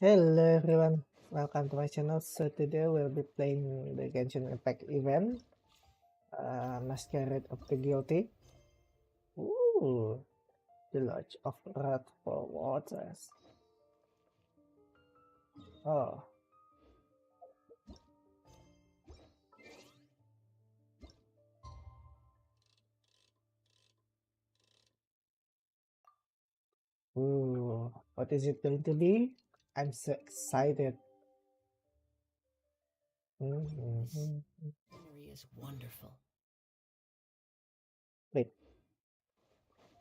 Hello everyone, welcome to my channel. So today we'll be playing the Genshin Impact event, Masquerade of the Guilty. Ooh, the Lodge of Wrathful Waters. Oh, ooh, what is it going to be? I'm so excited. Scenery is wonderful. Wait,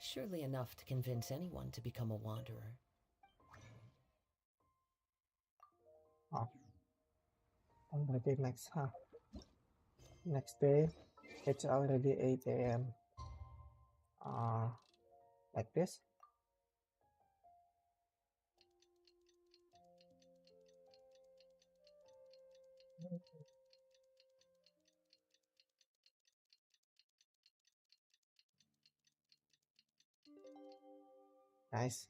Surely enough to convince anyone to become a wanderer. oh, already next day. It's already 8 a.m. Like this. Nice.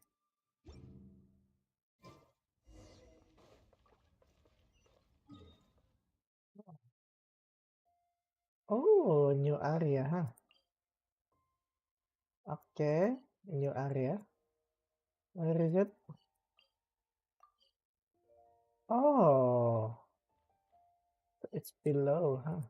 Oh, new area, huh? Okay, new area. Where is it? Oh, it's below, huh?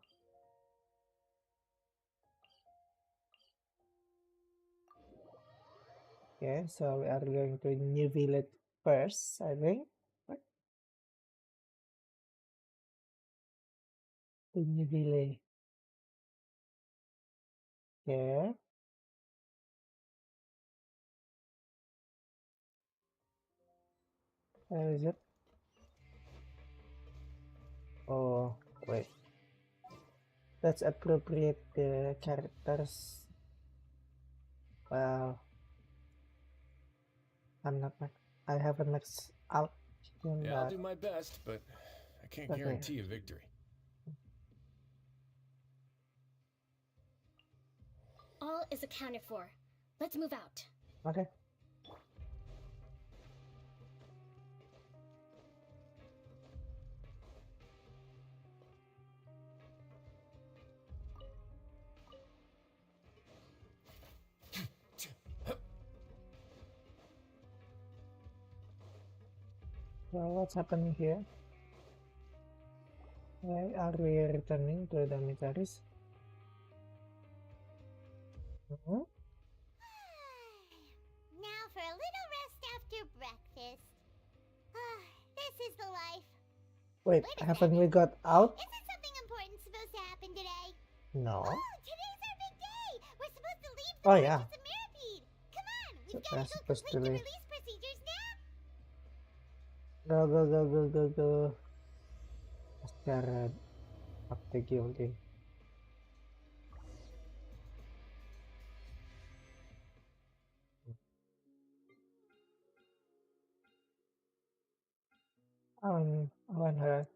Okay, so we are going to New Village first, I think. What? To New Village. Okay, where is it? Oh, wait. Let's appropriate the characters. Well, I'm not max. I haven't maxed out in Yeah, I'll that. do my best, but I can't Okay, guarantee a victory. All is accounted for. Let's move out. okay. So what's happening here? Why are we returning to the dormitories? Hmm? Now for a little rest after breakfast. This is the life. Wait, Wait a haven't we second. got out? Isn't something important supposed to happen today? No. Oh, today's our big day! We're supposed to leave the Oh yeah, Fortress of Mirapede! Come on, so we've we're gotta go supposed to complete the leave. release procedures now! Go, go, go, go, go, go. Masquerade of the Guilty. I want her.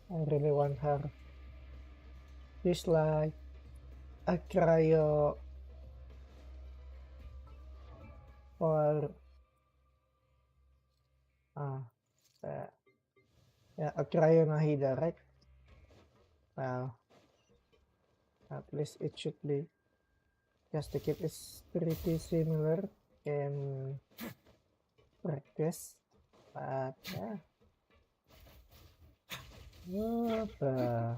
I really want her. She's like a cryo or uh, uh yeah, a cryo Nahida, right? Well, at least it should be. Just the kit is pretty similar in practice, but yeah. What the?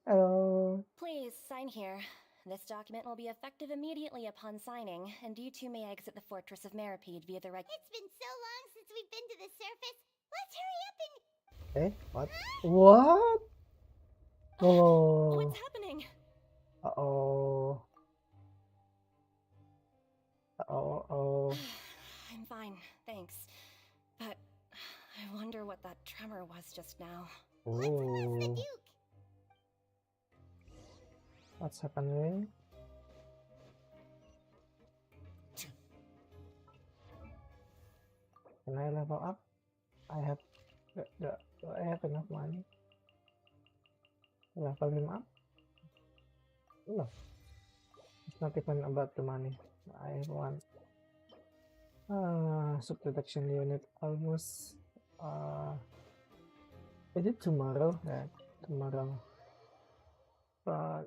Hello. Please sign here. This document will be effective immediately upon signing, and you two may exit the Fortress of Maripede via the It's been so long since we've been to the surface. Let's hurry up and. Hey, what? Huh? What? Oh. What's happening? Uh-oh. Uh-oh. I'm fine, thanks. But I wonder what that tremor was just now. Let's ask the Oh. Duke. What's happening? Can I level up? I have do I have enough money to level him up? No, it's not even about the money. I want Subprotection unit almost. Is it tomorrow? Yeah, tomorrow. But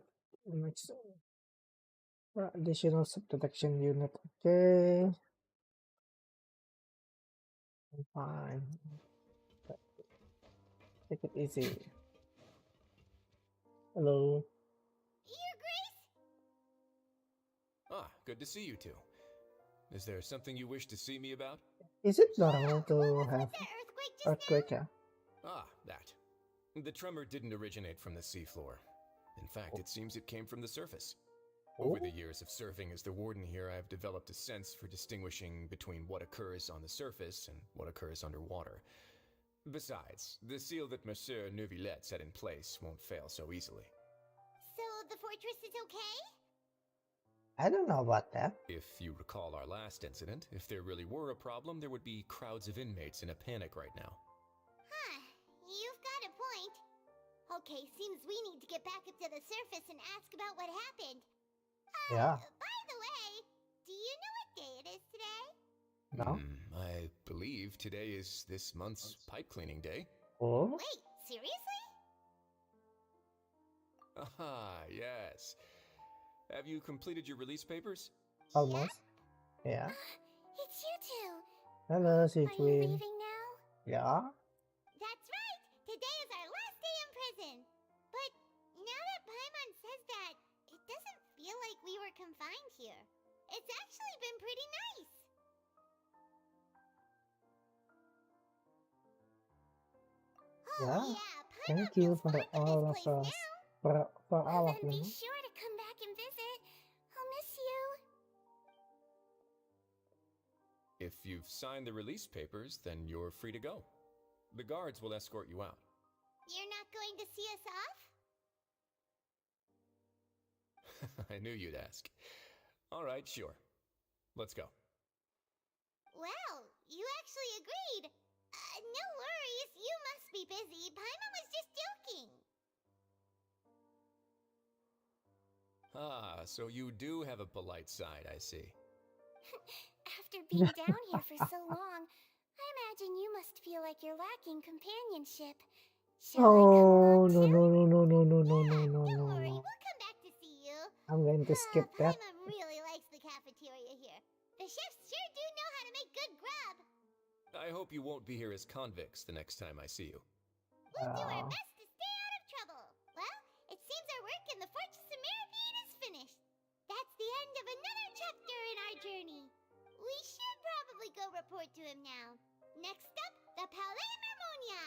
next additional subprotection unit. Okay, I'm fine. Take it easy. Hello. Your Grace? Ah, good to see you two. Is there something you wish to see me about? Is it normal What to was have with that earthquake just earthquake? Yeah. Ah, that. The tremor didn't originate from the seafloor. In fact, it seems it came from the surface. Over the years of serving as the warden here, I have developed a sense for distinguishing between what occurs on the surface and what occurs underwater. Besides, the seal that Monsieur Neuvillette set in place won't fail so easily. So the fortress is okay? I don't know about that. If you recall our last incident, if there really were a problem, there would be crowds of inmates in a panic right now. Huh, you've got a point. Okay, seems we need to get back up to the surface and ask about what happened. Yeah. By the way, do you know what day it is today? No. I believe today is this month's pipe cleaning day. Oh. Wait, seriously? Ah, yes. Have you completed your release papers? Almost. Yeah. It's you two. Hello, Are Sea you Queen. leaving now? Yeah. That's right! Today is our last day in prison! But now that Paimon says that, it doesn't feel like we were confined here. It's actually been pretty nice! Yeah. Oh yeah, Thank Paimon you feels for welcome all this of place us. now! For all Well, of then be you. sure to come back and visit. I'll miss you. If you've signed the release papers, then you're free to go. The guards will escort you out. You're not going to see us off? I knew you'd ask. All right, sure. Let's go. Well, you actually agreed. No worries, you must be busy. Paimon was just joking. Ah, so you do have a polite side, I see. After being down here for so long, I imagine you must feel like you're lacking companionship. Shall I come Oh along no too? no no no no no no Yeah, no no don't no worry, no. we'll come back to see you. I'm going to skip that. Paimon really likes the cafeteria here. The chefs sure do know how to make good grub. I hope you won't be here as convicts the next time I see you. We'll do our best to stay out of trouble. Well, it seems our work in the Fortress of Masquerade is finished. That's the end of another chapter in our journey. We should probably go report to him now. Next up, the Palais Mermonia.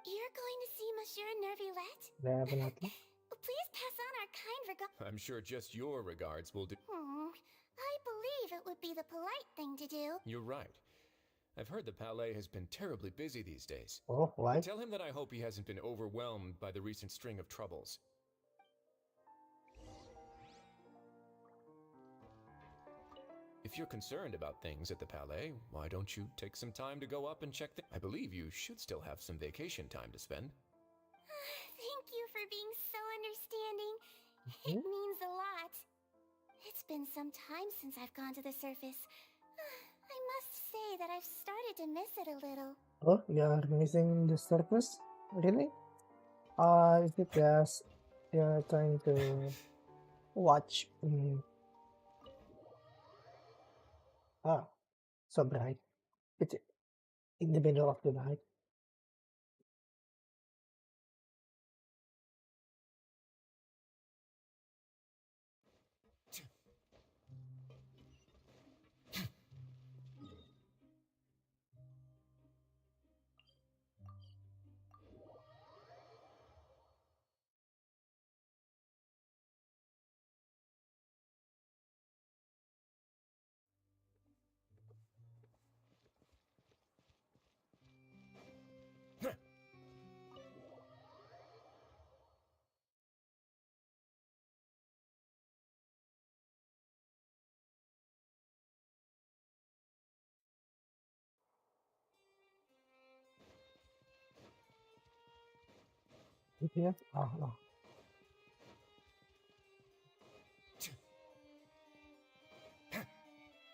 You're going to see Monsieur Neuvillette? Definitely. Please pass on our kind regards. I'm sure just your regards will do. I believe it would be the polite thing to do. You're right. I've heard the Palais has been terribly busy these days. Oh, why? Tell him that I hope he hasn't been overwhelmed by the recent string of troubles. If you're concerned about things at the Palais, why don't you take some time to go up and check I believe you should still have some vacation time to spend. Thank you for being so understanding. It means a lot. It's been some time since I've gone to the surface. I must say that I've started to miss it a little. Oh, you're missing the surface? Really? Is it just you're trying to watch? So bright. It's in the middle of the night. Yeah. Oh, no.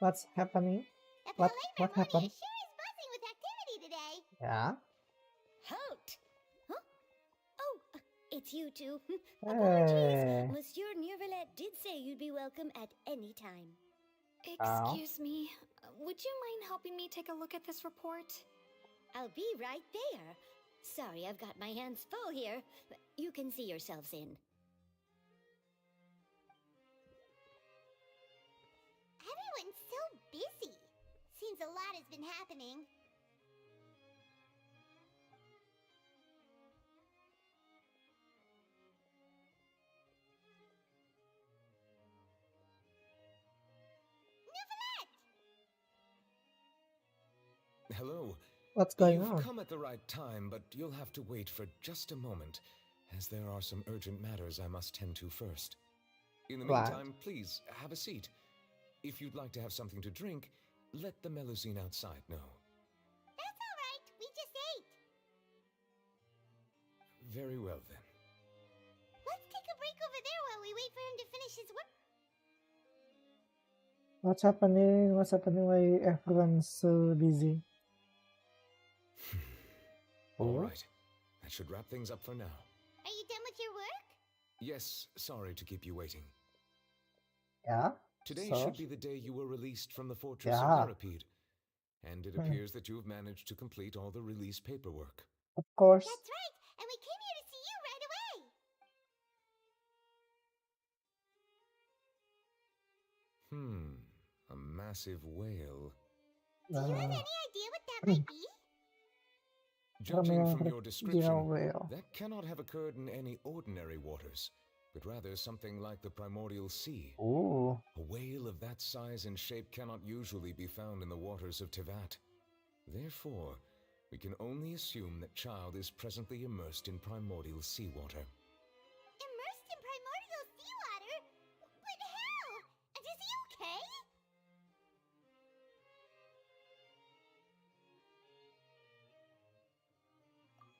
What's happening? The What Palais happened? sure is buzzing with activity today. Yeah. Halt! Huh? Oh, it's you two. Hey. Monsieur Neurvalette did say you'd be welcome at any time. Excuse me, would you mind helping me take a look at this report? I'll be right there. Sorry, I've got my hands full here. You can see yourselves in. Everyone's so busy. Seems a lot has been happening. Hello. What's going You've on? come at the right time, but you'll have to wait for just a moment, as there are some urgent matters I must tend to first. In the Right. meantime, please have a seat. If you'd like to have something to drink, let the Melusine outside know. That's all right. We just ate. Very well then. Let's take a break over there while we wait for him to finish his work. What's happening? What's happening? Why everyone's so busy? All Oh. right. That should wrap things up for now. Are you done with your work? Yes, sorry to keep you waiting. Yeah. Today So? should be the day you were released from the fortress Yeah. of Euripede. And it appears that you have managed to complete all the release paperwork. Of course. That's right. And we came here to see you right away. A massive whale. Do you have any idea what that might be? Judging from your Yeah, description, well. that cannot have occurred in any ordinary waters, but rather something like the primordial sea. Ooh. A whale of that size and shape cannot usually be found in the waters of Tevat. Therefore, we can only assume that Child is presently immersed in primordial seawater. Immersed in primordial seawater? But how? And is he okay?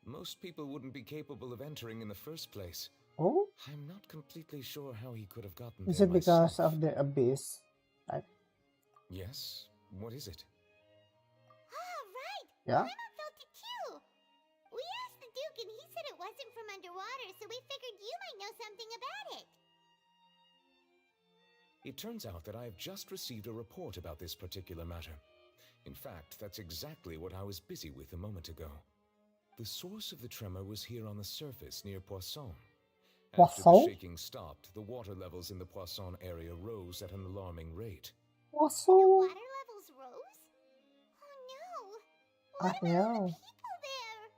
Most people wouldn't be capable of entering in the first place. Oh? I'm not completely sure how he could have gotten Is there it because myself. of the abyss? Right? Yes? What is it? Ah, right. Yeah? Paimon felt it too. We asked the Duke and he said it wasn't from underwater, so we figured you might know something about it. It turns out that I have just received a report about this particular matter. In fact, that's exactly what I was busy with a moment ago. The source of the tremor was here on the surface near Poisson. After the Poisson? shaking stopped, the water levels in the Poisson area rose at an alarming rate. The Also, water levels rose? Oh no. I What about know. the people there?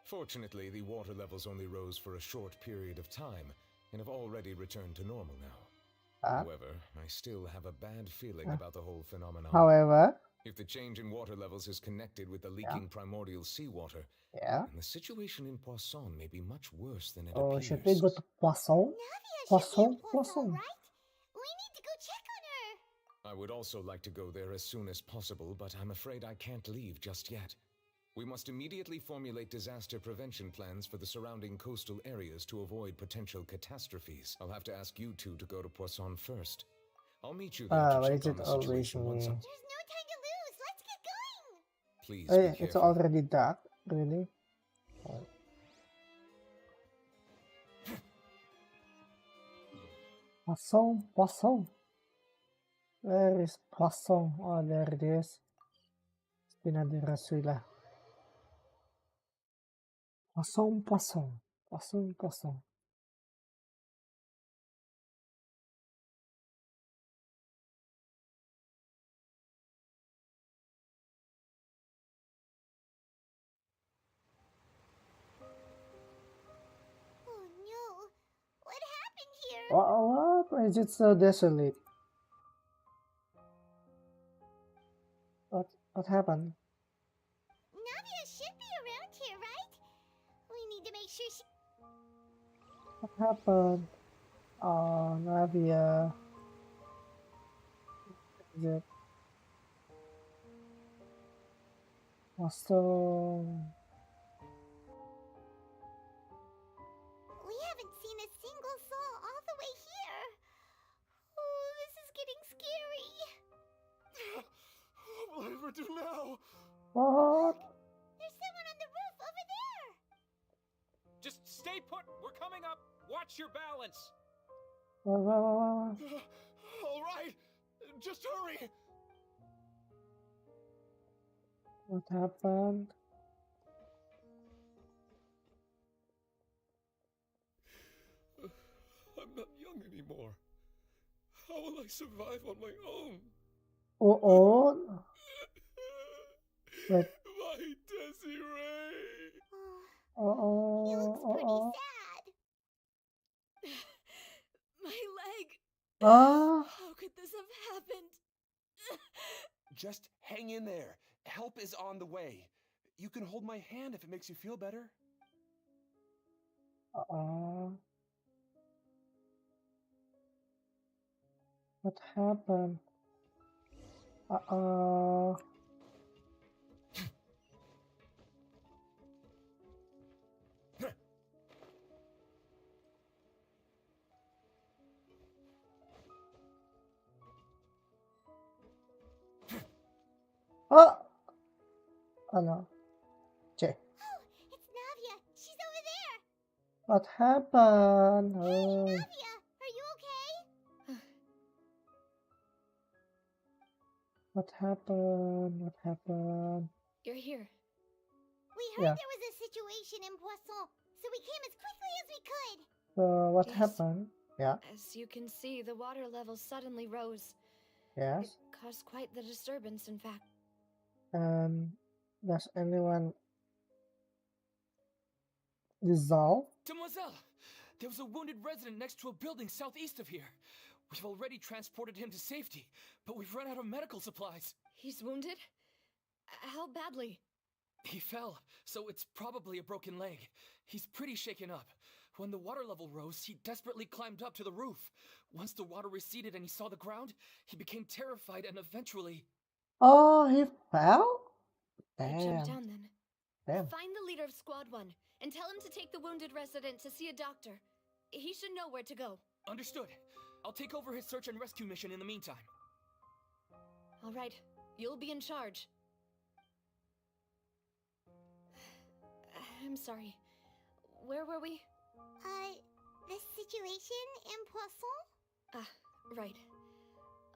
Fortunately, the water levels only rose for a short period of time and have already returned to normal now. However, I still have a bad feeling about the whole phenomenon. However, If the change in water levels is connected with the leaking primordial seawater, yeah. then the situation in Poisson may be much worse than it Oh, appears. should we go to Poisson? Navia Poisson? should be in Poisson, Poisson. right? We need to go check on her. I would also like to go there as soon as possible, but I'm afraid I can't leave just yet. We must immediately formulate disaster prevention plans for the surrounding coastal areas to avoid potential catastrophes. I'll have to ask you two to go to Poisson first. I'll meet you there Why to is check on it the always situation once me? I'm... There's no time to lose. Let's get going. Please Hey, be it's careful. already dark, really? Oh. Poisson, Poisson. Where is Poisson? Oh, there it is. Spina di Rasuila. Poisson, Poisson. Poisson, Poisson. Oh no. What happened here? What? Is it so desolate? What happened? Navia should be around here, right? We need to make sure she... What happened? Oh, Navia. Is it? Poisson. We haven't seen a single soul all the way here. Oh, this is getting scary. overdue now. What? There's someone on the roof over there! Just stay put. We're coming up. Watch your balance. What? All right, just hurry. What happened? I'm not young anymore. How will I survive on my own? Oh. Wait. My Desiree. He looks pretty Oh. sad. My leg! Ah. How could this have happened? Just hang in there. Help is on the way. You can hold my hand if it makes you feel better. What happened? Uh-oh. Oh! Ano? Che. Oh, it's Navia. She's over there. What happened? Hey, Oh. Navia, are you okay? What happened? What happened? You're here. We heard Yeah. there was a situation in Poisson, so we came as quickly as we could. So, what Yes. happened? Yeah. As you can see, the water level suddenly rose. Yes. It caused quite the disturbance, in fact. Does anyone dissolve? Demoiselle, there was a wounded resident next to a building southeast of here. We've already transported him to safety, but we've run out of medical supplies. He's wounded? How badly? He fell, so it's probably a broken leg. He's pretty shaken up. When the water level rose, he desperately climbed up to the roof. Once the water receded and he saw the ground, he became terrified and eventually... Oh, he fell? I jumped Damn. down then. Damn. Find the leader of Squad 1 and tell him to take the wounded resident to see a doctor. He should know where to go. Understood. I'll take over his search and rescue mission in the meantime. All right, you'll be in charge. I'm sorry. Where were we? The situation in Poisson? Ah, right.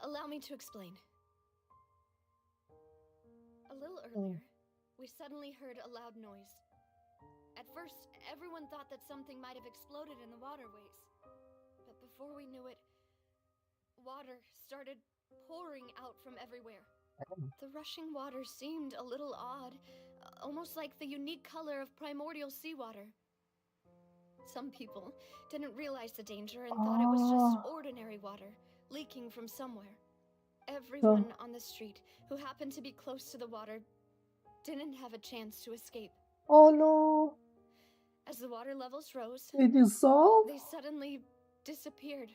Allow me to explain. A little earlier, we suddenly heard a loud noise. At first, everyone thought that something might have exploded in the waterways. But before we knew it, water started pouring out from everywhere. The rushing water seemed a little odd, almost like the unique color of primordial seawater. Some people didn't realize the danger and thought it was just ordinary water leaking from somewhere. Everyone on the street who happened to be close to the water didn't have a chance to escape. Oh no. As the water levels rose, It dissolved? they suddenly disappeared.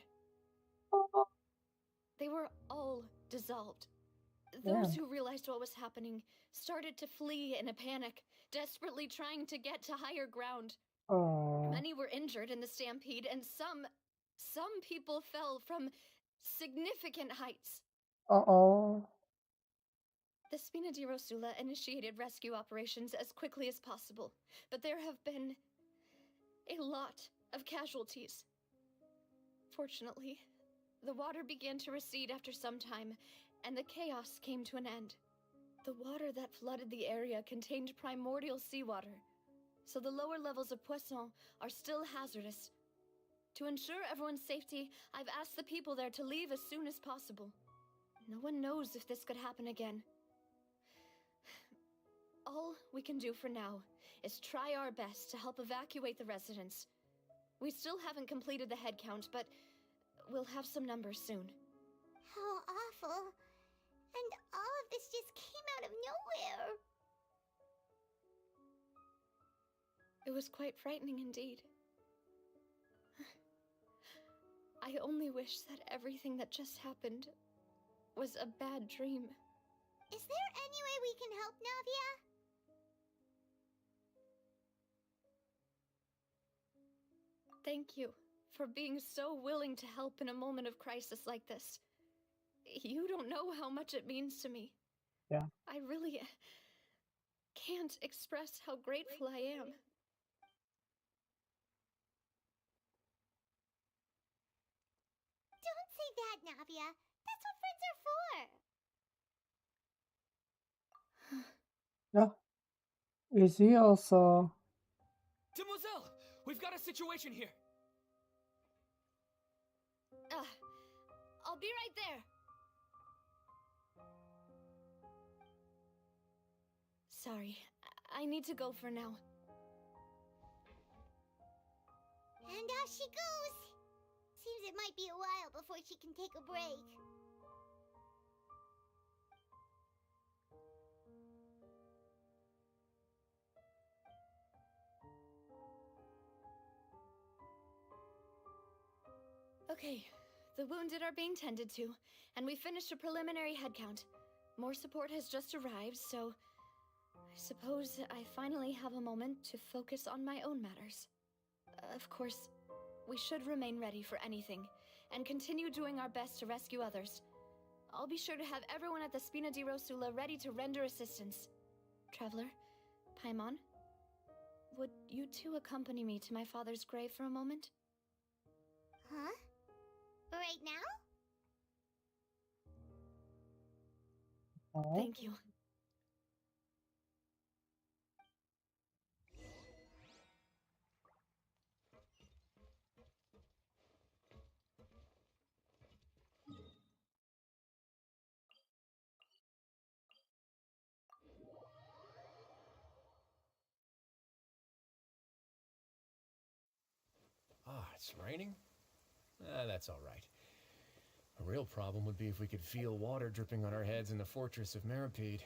Oh. They were all dissolved. Yeah. Those who realized what was happening started to flee in a panic, desperately trying to get to higher ground. Oh. Many were injured in the stampede, and some people fell from significant heights. Uh-oh. The Spina di Rosula initiated rescue operations as quickly as possible, but there have been a lot of casualties. Fortunately, the water began to recede after some time, and the chaos came to an end. The water that flooded the area contained primordial seawater, so the lower levels of Poisson are still hazardous. To ensure everyone's safety, I've asked the people there to leave as soon as possible. No one knows if this could happen again. All we can do for now is try our best to help evacuate the residents. We still haven't completed the head count, but we'll have some numbers soon. How awful. And all of this just came out of nowhere. It was quite frightening indeed. I only wish that everything that just happened was a bad dream. Is there any way we can help, Navia? Thank you for being so willing to help in a moment of crisis like this. You don't know how much it means to me. Yeah. I really can't express how grateful I am. Don't say that, Navia. That's what friends are for. Yeah. Is he also? Demoiselle, we've got a situation here. I'll be right there. Sorry, I need to go for now. And off she goes. Seems it might be a while before she can take a break. Okay, the wounded are being tended to, and we finished a preliminary head count. More support has just arrived, so I suppose I finally have a moment to focus on my own matters. Of course, we should remain ready for anything, and continue doing our best to rescue others. I'll be sure to have everyone at the Spina di Rosula ready to render assistance. Traveler, Paimon, would you two accompany me to my father's grave for a moment? Huh? Right now? Oh. Thank you. Ah, it's raining? That's all right. A real problem would be if we could feel water dripping on our heads in the fortress of Meripede.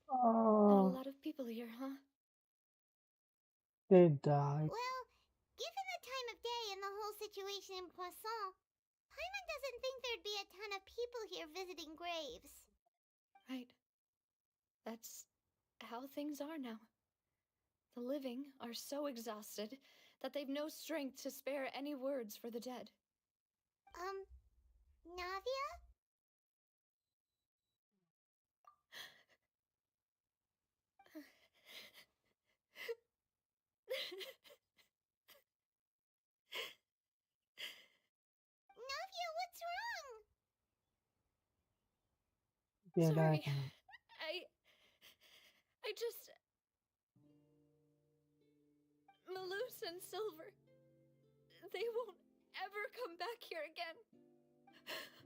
Not a Oh, lot of people here, huh? they died. Well, given the time of day and the whole situation in Poisson, Paimon doesn't think there'd be a ton of people here visiting graves. Right. That's how things are now. The living are so exhausted that they've no strength to spare any words for the dead. Navia? Navia, what's wrong? They Sorry. died. I just... Malus and Silver, they won't ever come back here again.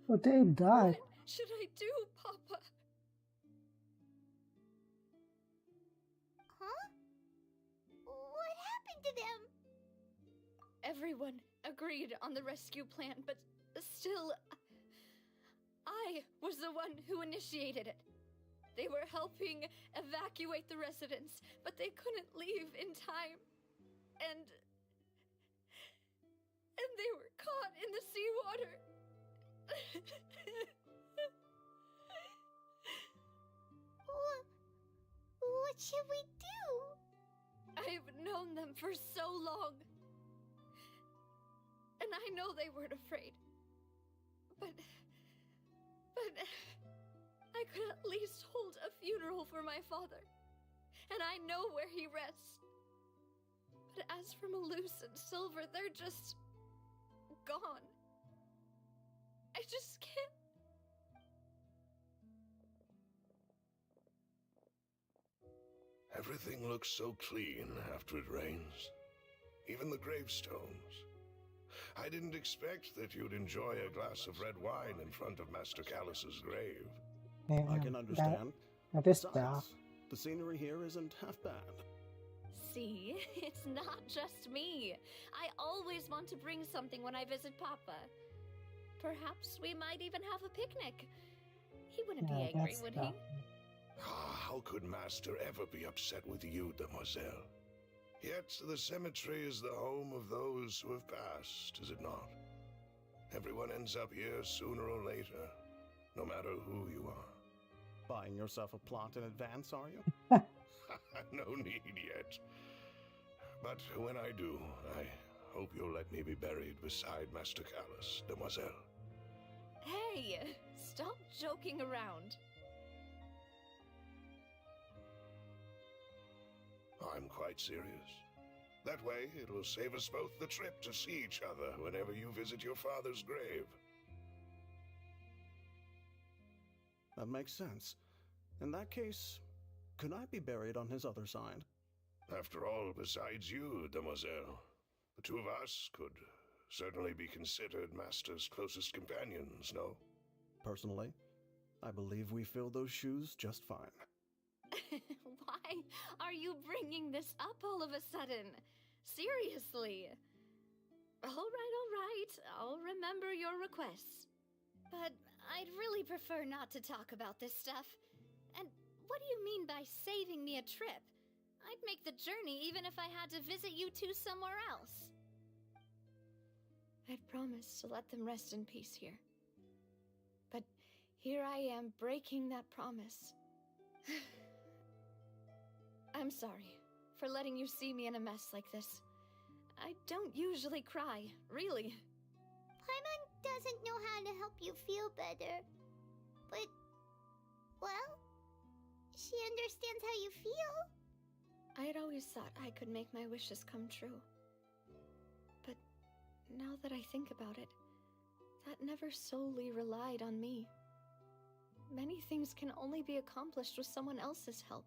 But they died. What should I do, Papa? Huh? What happened to them? Everyone agreed on the rescue plan, but still, I was the one who initiated it. They were helping evacuate the residents, but they couldn't leave in time. And they were caught in the seawater. What should we do? I've known them for so long. And I know they weren't afraid. But I could at least hold a funeral for my father. And I know where he rests. But as for Malus and Silver, they're just gone. I just can't. Everything looks so clean after it rains. Even the gravestones. I didn't expect that you'd enjoy a glass of red wine in front of Master Callus's grave. Damn, I can understand. that is bad. Besides, the scenery here isn't half bad. See, it's not just me. I always want to bring something when I visit Papa. Perhaps we might even have a picnic. He wouldn't be angry, would he? How could Master ever be upset with you, Demoiselle? Yet the cemetery is the home of those who have passed, is it not? Everyone ends up here sooner or later, no matter who you are. Buying yourself a plot in advance, are you? No need yet. But when I do, I hope you'll let me be buried beside Master Callus, Demoiselle. Hey, stop joking around. I'm quite serious. That way, it'll save us both the trip to see each other whenever you visit your father's grave. That makes sense. In that case, could I be buried on his other side? After all, besides you, Demoiselle, the two of us could certainly be considered Master's closest companions, no? Personally, I believe we fill those shoes just fine. Why are you bringing this up all of a sudden? Seriously. All right. I'll remember your requests. But I'd really prefer not to talk about this stuff. And what do you mean by saving me a trip? I'd make the journey even if I had to visit you two somewhere else. I'd promised to let them rest in peace here. But here I am breaking that promise. I'm sorry for letting you see me in a mess like this. I don't usually cry, really. Paimon doesn't know how to help you feel better. But, well, she understands how you feel. I had always thought I could make my wishes come true. But now that I think about it, that never solely relied on me. Many things can only be accomplished with someone else's help.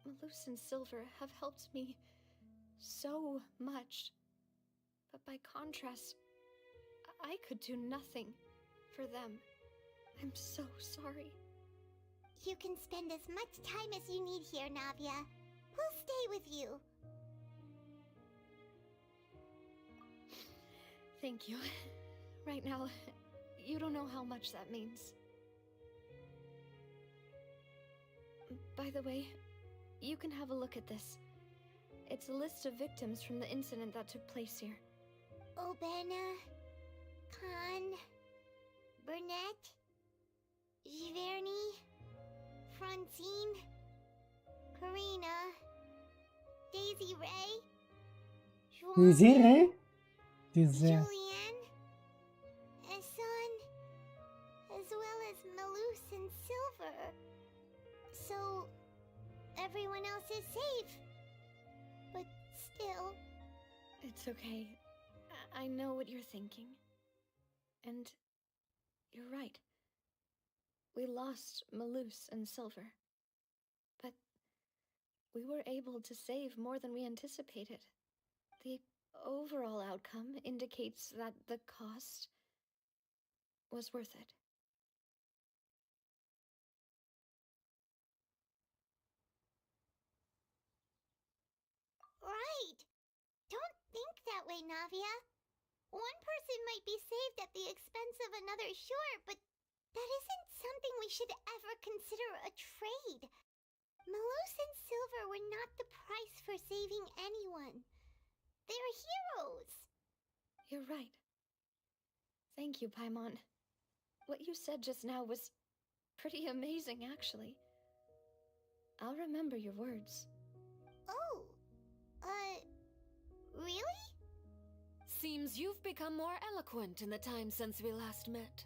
Malus and Silver have helped me so much. But by contrast, I could do nothing for them. I'm so sorry. You can spend as much time as you need here, Navia. We'll stay with you. Thank you. Right now, you don't know how much that means. By the way, you can have a look at this. It's a list of victims from the incident that took place here. Obena, Khan, Burnett, Giverny, Francine, Karina, Daisy Ray, Daisy Ray? Julianne, Eson, as well as Malus and Silver. So, everyone else is safe. But still... It's okay. I know what you're thinking. And you're right. We lost Malus and Silver. But we were able to save more than we anticipated. The overall outcome indicates that the cost was worth it. Right! Don't think that way, Navia. One person might be saved at the expense of another, sure, but that isn't something we should ever consider a trade. Malus and Silver were not the price for saving anyone. They're heroes. You're right. Thank you, Paimon. What you said just now was pretty amazing, actually. I'll remember your words. Oh, really? Seems you've become more eloquent in the time since we last met.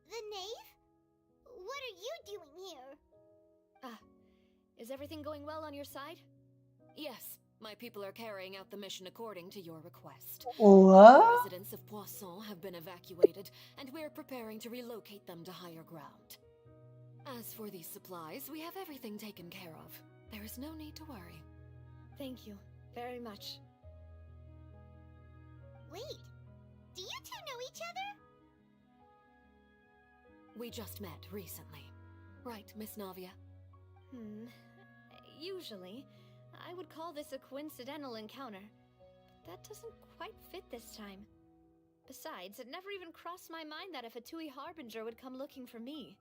The knave? What are you doing here? Is everything going well on your side? Yes, my people are carrying out the mission according to your request. What? The residents of Poisson have been evacuated, and we're preparing to relocate them to higher ground. As for these supplies, we have everything taken care of. There is no need to worry. Thank you very much. Wait, do you two know each other? We just met recently. Right, Miss Navia? Usually, I would call this a coincidental encounter. But that doesn't quite fit this time. Besides, it never even crossed my mind that a Fatui Harbinger would come looking for me.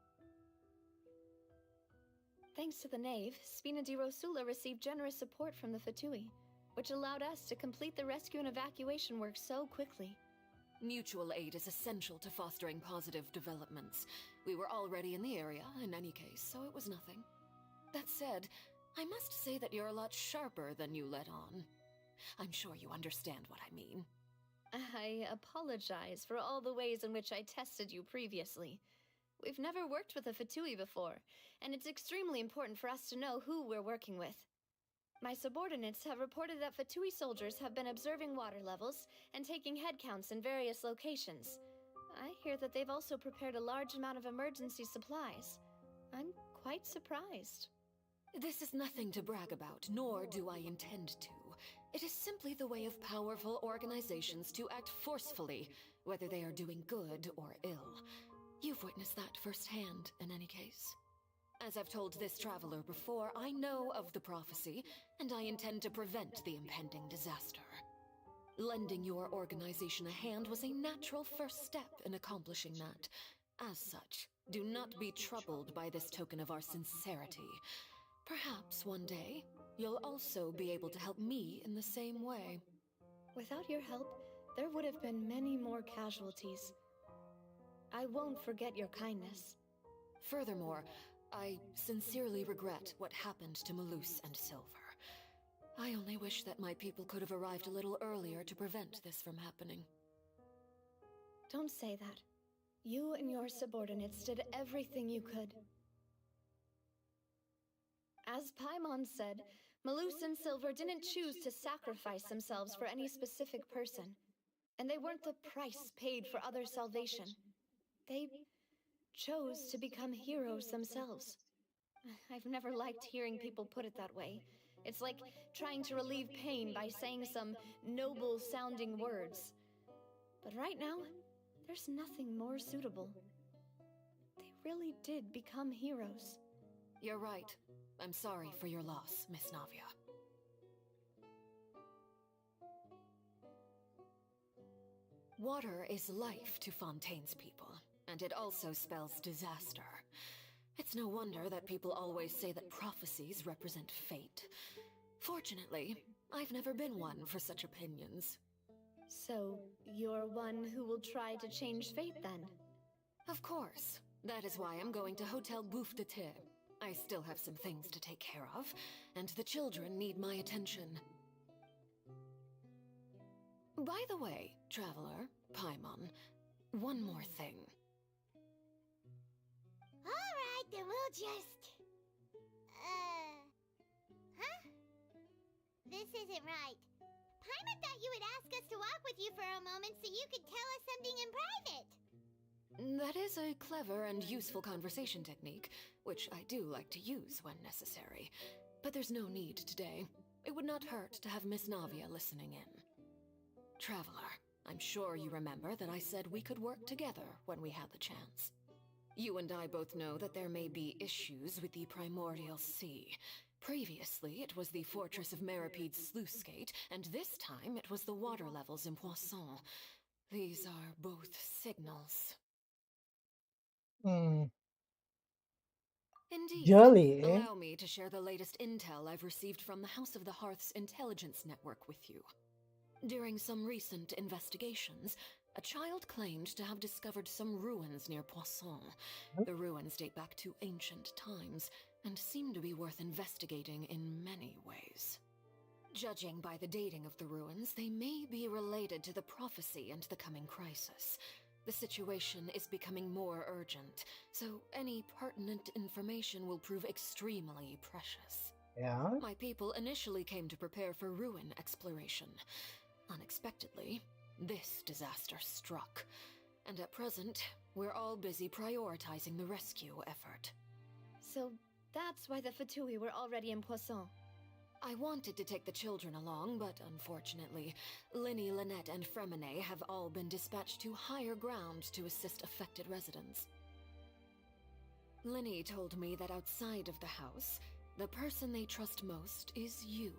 Thanks to the knave, Spina di Rosula received generous support from the Fatui. which allowed us to complete the rescue and evacuation work so quickly. Mutual aid is essential to fostering positive developments. We were already in the area, in any case, so it was nothing. That said, I must say that you're a lot sharper than you let on. I'm sure you understand what I mean. I apologize for all the ways in which I tested you previously. We've never worked with a Fatui before, and it's extremely important for us to know who we're working with. My subordinates have reported that Fatui soldiers have been observing water levels and taking head counts in various locations. I hear that they've also prepared a large amount of emergency supplies. I'm quite surprised. This is nothing to brag about, nor do I intend to. It is simply the way of powerful organizations to act forcefully, whether they are doing good or ill. You've witnessed that firsthand, in any case. As I've told this traveler before, I know of the prophecy, and I intend to prevent the impending disaster. Lending your organization a hand was a natural first step in accomplishing that. As such, do not be troubled by this token of our sincerity. Perhaps one day, you'll also be able to help me in the same way. Without your help, there would have been many more casualties. I won't forget your kindness. Furthermore, I sincerely regret what happened to Malus and Silver. I only wish that my people could have arrived a little earlier to prevent this from happening. Don't say that. You and your subordinates did everything you could. As Paimon said, Malus and Silver didn't choose to sacrifice themselves for any specific person. And they weren't the price paid for other salvation. They chose to become heroes themselves. I've never liked hearing people put it that way. It's like trying to relieve pain by saying some noble-sounding words. But right now, there's nothing more suitable. They really did become heroes. You're right. I'm sorry for your loss, Miss Navia. Water is life to Fontaine's people, and it also spells disaster. It's no wonder that people always say that prophecies represent fate. Fortunately, I've never been one for such opinions. So, you're one who will try to change fate then? Of course. That is why I'm going to Hotel Bouffe de Thé. I still have some things to take care of, and the children need my attention. By the way, Traveler, Paimon, one more thing. Alright, then we'll just... Huh? This isn't right. Paimon thought you would ask us to walk with you for a moment so you could tell us something in private. That is a clever and useful conversation technique, which I do like to use when necessary. But there's no need today. It would not hurt to have Miss Navia listening in. Traveler, I'm sure you remember that I said we could work together when we had the chance. You and I both know that there may be issues with the Primordial Sea. Previously, it was the Fortress of Maripede's sluice gate, and this time it was the water levels in Poisson. These are both signals. Indeed. Jolly, eh? Allow me to share the latest intel I've received from the House of the Hearth's intelligence network with you. During some recent investigations, a child claimed to have discovered some ruins near Poisson. The ruins date back to ancient times, and seem to be worth investigating in many ways. Judging by the dating of the ruins, they may be related to the prophecy and the coming crisis. The situation is becoming more urgent, so any pertinent information will prove extremely precious. Yeah? My people initially came to prepare for ruin exploration. Unexpectedly, this disaster struck, and at present, we're all busy prioritizing the rescue effort. So that's why the Fatui were already in Poisson. I wanted to take the children along, but unfortunately, Linny, Lynette, and Fremine have all been dispatched to higher ground to assist affected residents. Linny told me that outside of the house, the person they trust most is you.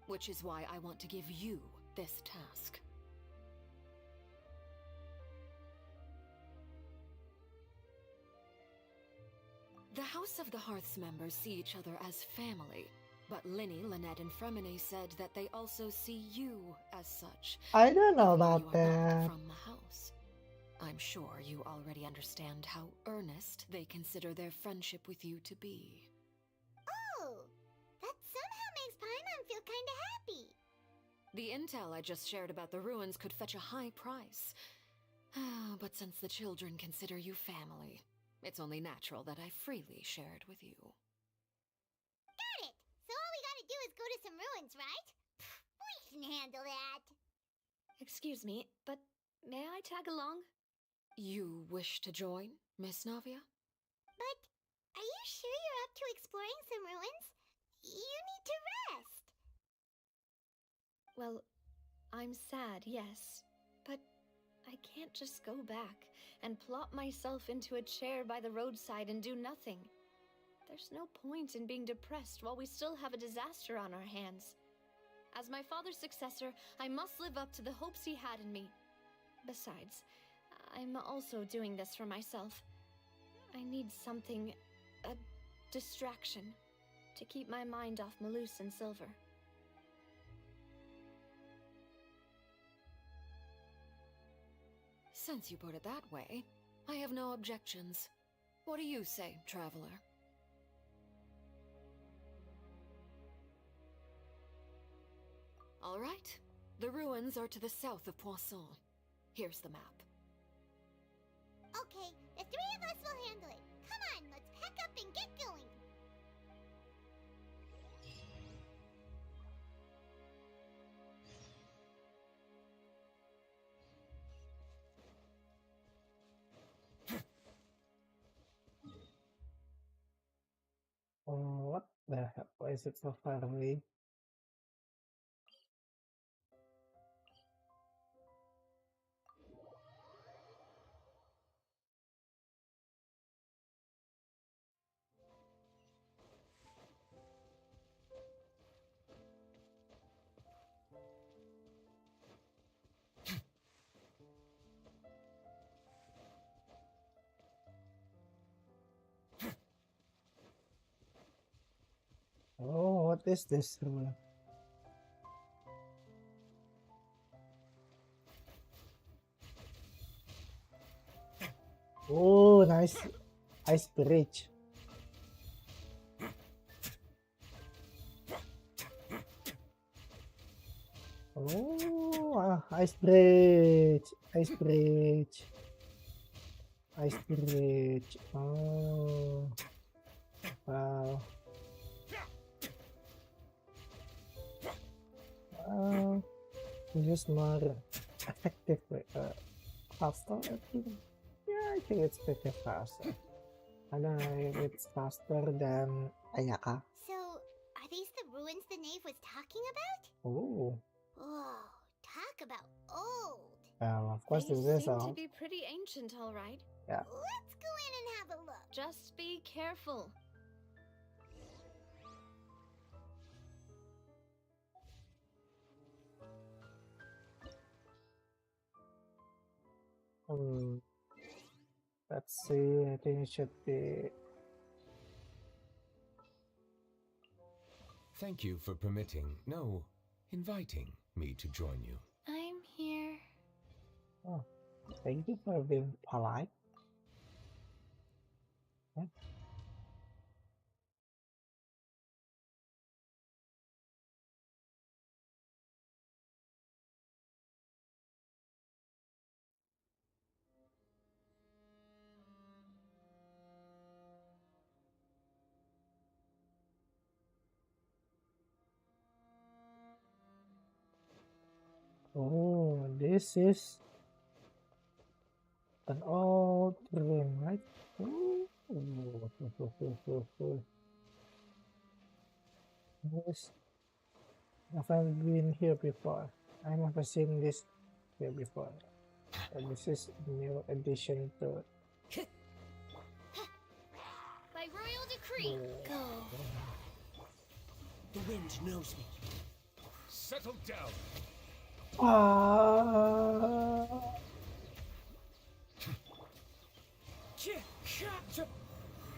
Which is why I want to give you this task. The House of the Hearth's members see each other as family, But Linny, Lynette, and Fremine said that they also see you as such. I don't know even though about you are not that. from the house. I'm sure you already understand how earnest they consider their friendship with you to be. Oh, that somehow makes Paimon feel kinda happy. The intel I just shared about the ruins could fetch a high price. But since the children consider you family, it's only natural that I freely share it with you. Got it! So all we gotta do is go to some ruins, right? We can handle that. Excuse me, but may I tag along? You wish to join, Miss Navia? But are you sure you're up to exploring some ruins? You need to rest. Well, I'm sad, yes, but I can't just go back and plop myself into a chair by the roadside and do nothing. There's no point in being depressed while we still have a disaster on our hands. As my father's successor, I must live up to the hopes he had in me. Besides, I'm also doing this for myself. I need something, a distraction, to keep my mind off Malus and Silver. Since you put it that way, I have no objections. What do you say, traveler? All right. The ruins are to the south of Poisson. Here's the map. Okay, the three of us will handle it. Come on, let's pack up and get going. What the hell? Why is it so far away? Oh, what is this rule? Oh, nice ice bridge. Oh, ice bridge, ice bridge, ice bridge. Oh, wow. Just more effective, faster. I think. Yeah, I think it's pretty faster. I don't know if it's faster than Ayaka. So, are these the ruins the knave was talking about? Oh. Whoa, talk about old. Of course, They this is seem to be pretty ancient, all right. Yeah. Let's go in and have a look. Just be careful. Let's see. I think it should be. Thank you for inviting me to join you. I'm here. Oh, thank you for being polite. Yeah. Oh, this is an old room, right? Ooh. This, I've never been here before. I've never seen this here before. And this is a new addition to it. By royal decree, go. The wind knows me. Settle down.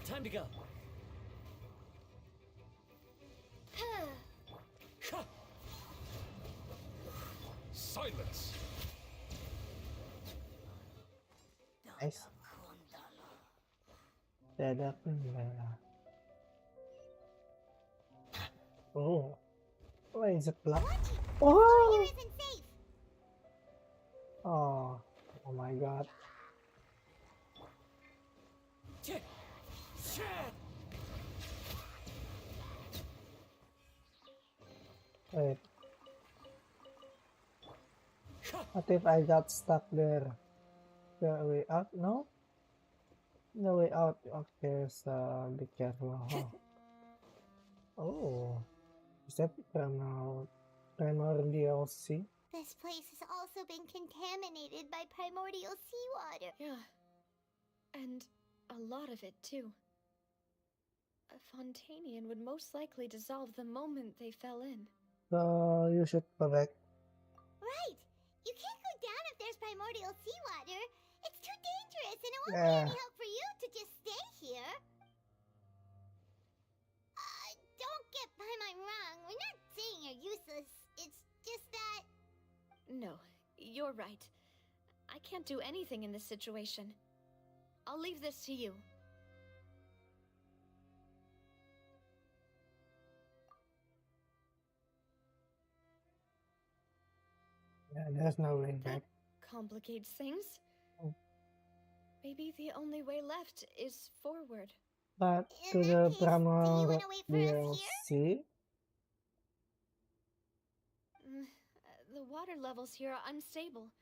Time to go. Silence! Nice. Dada Kundala. Oh. Why is it black? Oh! Oh. Oh my god. Wait. What if I got stuck there? The way out? No? The way out. Okay, so be careful. Oh. Is that primordial sea? This place has also been contaminated by primordial seawater. Yeah. And a lot of it, too. A Fontanian would most likely dissolve the moment they fell in. So you should correct. Right! You can't go down if there's primordial seawater. It's too dangerous, and it won't be Yeah. any help for you to just stay here. Don't get my mind wrong. We're not saying you're useless. It's just that... No, you're right. I can't do anything in this situation. I'll leave this to you. Yeah, there's no way back. Complicates things. Oh. Maybe the only way left is forward. But to the primordial sea? The water levels here are unstable,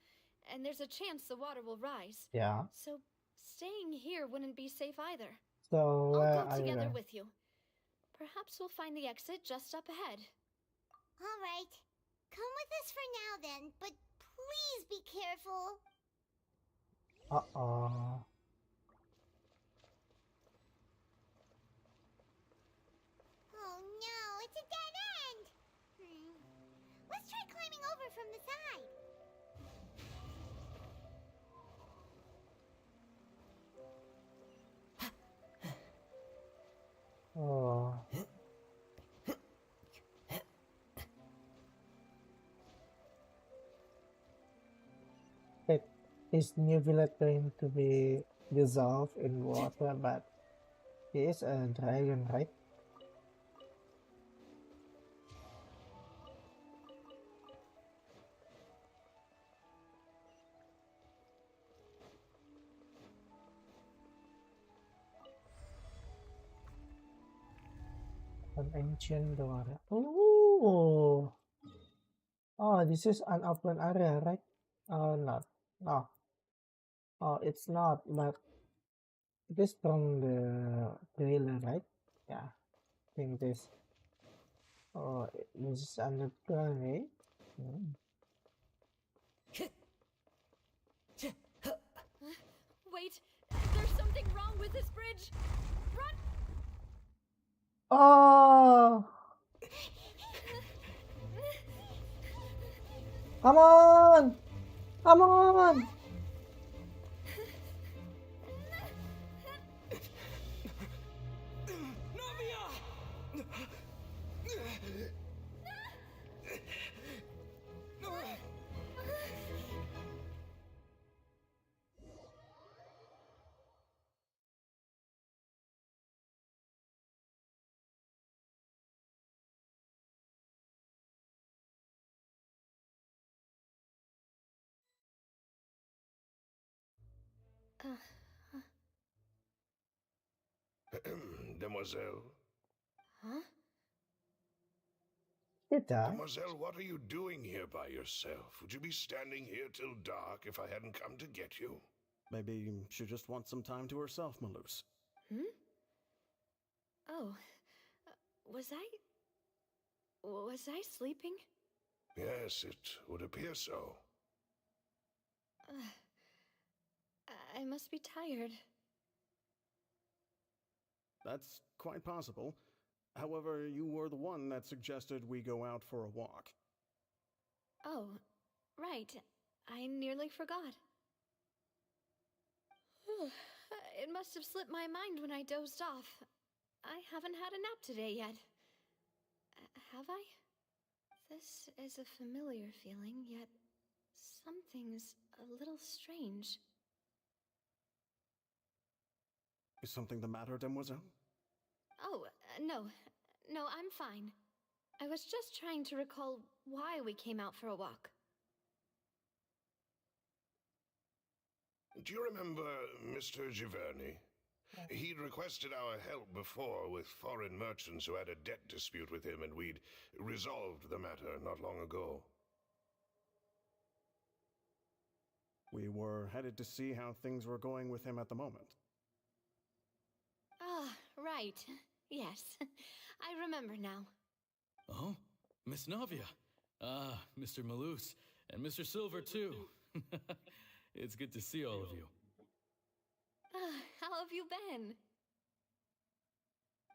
and there's a chance the water will rise. Yeah. So staying here wouldn't be safe either. So where I'll go are you together then? with you. Perhaps we'll find the exit just up ahead. All right. Come with us for now then, but please be careful. Uh-oh. Oh no, it's a dead end! Let's try climbing over from the side. Oh. Wait, is New Village going to be dissolved in water, but he is a dragon, right? An ancient door. Oh, oh, this is an open area, right? Oh, not. No. Oh, it's not, but it is from the trailer, right? Yeah, I think this. Oh, this is underground, eh? Wait, there's something wrong with this bridge. Run! Oh! Come on! Come on! Demoiselle? Huh? Demoiselle, what are you doing here by yourself? Would you be standing here till dark if I hadn't come to get you? Maybe she just wants some time to herself, Maloose. Oh, was I sleeping? Yes, it would appear so. I must be tired. That's quite possible. However, you were the one that suggested we go out for a walk. Oh, right. I nearly forgot. It must have slipped my mind when I dozed off. I haven't had a nap today yet. Have I? This is a familiar feeling, yet Something's a little strange. Is something the matter, Demoiselle? Oh, no. No, I'm fine. I was just trying to recall why we came out for a walk. Do you remember Mr. Giverny? He'd requested our help before with foreign merchants who had a debt dispute with him, and we'd resolved the matter not long ago. We were headed to see how things were going with him at the moment. Ah, right. Yes. I remember now. Oh, Miss Navia. Ah, Mr. Malus. And Mr. Silver, too. It's good to see all of you. How have you been?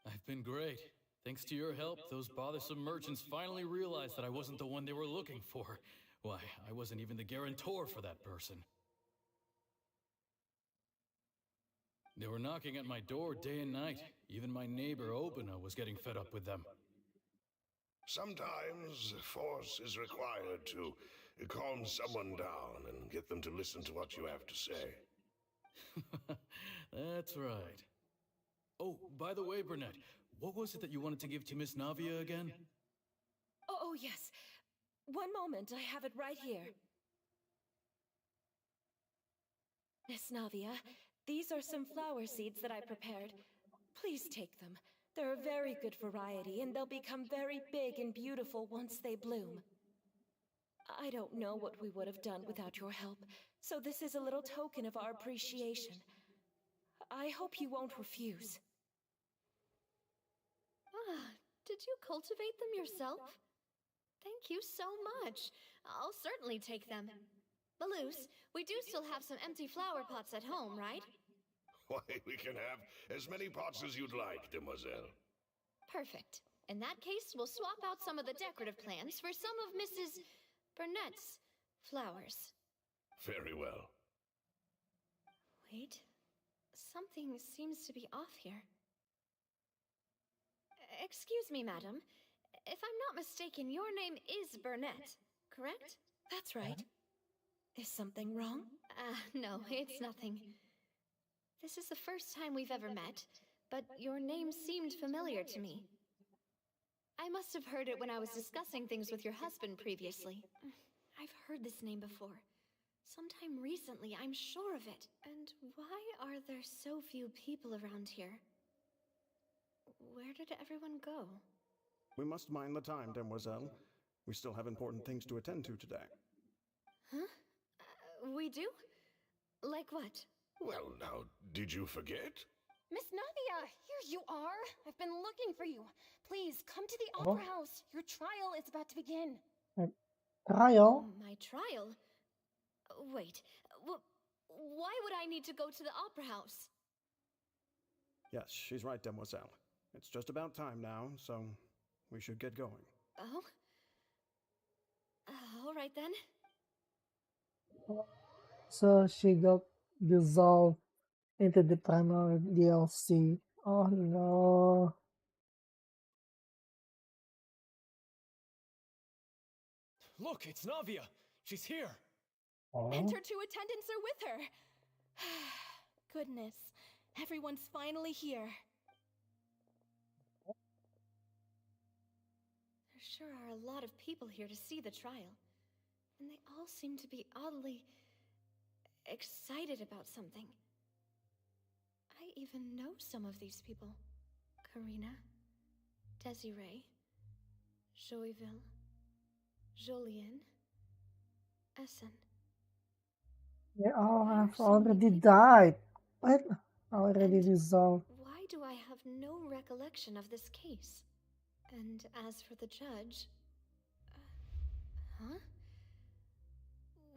I've been great. Thanks to your help, those bothersome merchants finally realized that I wasn't the one they were looking for. Why, I wasn't even the guarantor for that person. They were knocking at my door day and night. Even my neighbor, Obina, was getting fed up with them. Sometimes force is required to calm someone down and get them to listen to what you have to say. That's right. Oh, by the way, Burnett, what was it that you wanted to give to Miss Navia again? Oh, yes. One moment, I have it right here. Miss Navia, these are some flower seeds that I prepared. Please take them. They're a very good variety, and they'll become very big and beautiful once they bloom. I don't know what we would have done without your help, so this is a little token of our appreciation. I hope you won't refuse. Ah, did you cultivate them yourself? Thank you so much. I'll certainly take them. Malus, we do still have some empty flower pots at home, right? Why, we can have as many pots as you'd like, demoiselle. Perfect. In that case, we'll swap out some of the decorative plants for some of Mrs. Burnett's flowers. Very well. Wait. Something seems to be off here. Excuse me, madam. If I'm not mistaken, your name is Burnett, correct? That's right. Is something wrong? No, it's nothing. This is the first time we've ever met, but your name seemed familiar to me. I must have heard it when I was discussing things with your husband previously. I've heard this name before. Sometime recently, I'm sure of it. And why are there so few people around here? Where did everyone go? We must mind the time, demoiselle. We still have important things to attend to today. Huh? We do? Like what? Well, now, did you forget? Miss Navia, here you are. I've been looking for you. Please, come to the opera house. Your trial is about to begin. Trial? My trial? Wait, why would I need to go to the opera house? Yes, she's right, demoiselle. It's just about time now, so we should get going. Oh? All right then. So she got dissolved into the primary DLC. Oh no. Look, it's Navia! She's here! And her two attendants are with her. Goodness, everyone's finally here. There sure are a lot of people here to see the trial. And they all seem to be oddly excited about something. I even know some of these people. Karina, Desiree, Joyville, Jolien, Essen. They all have already died. What? Already dissolved. Why do I have no recollection of this case? And as for the judge... huh?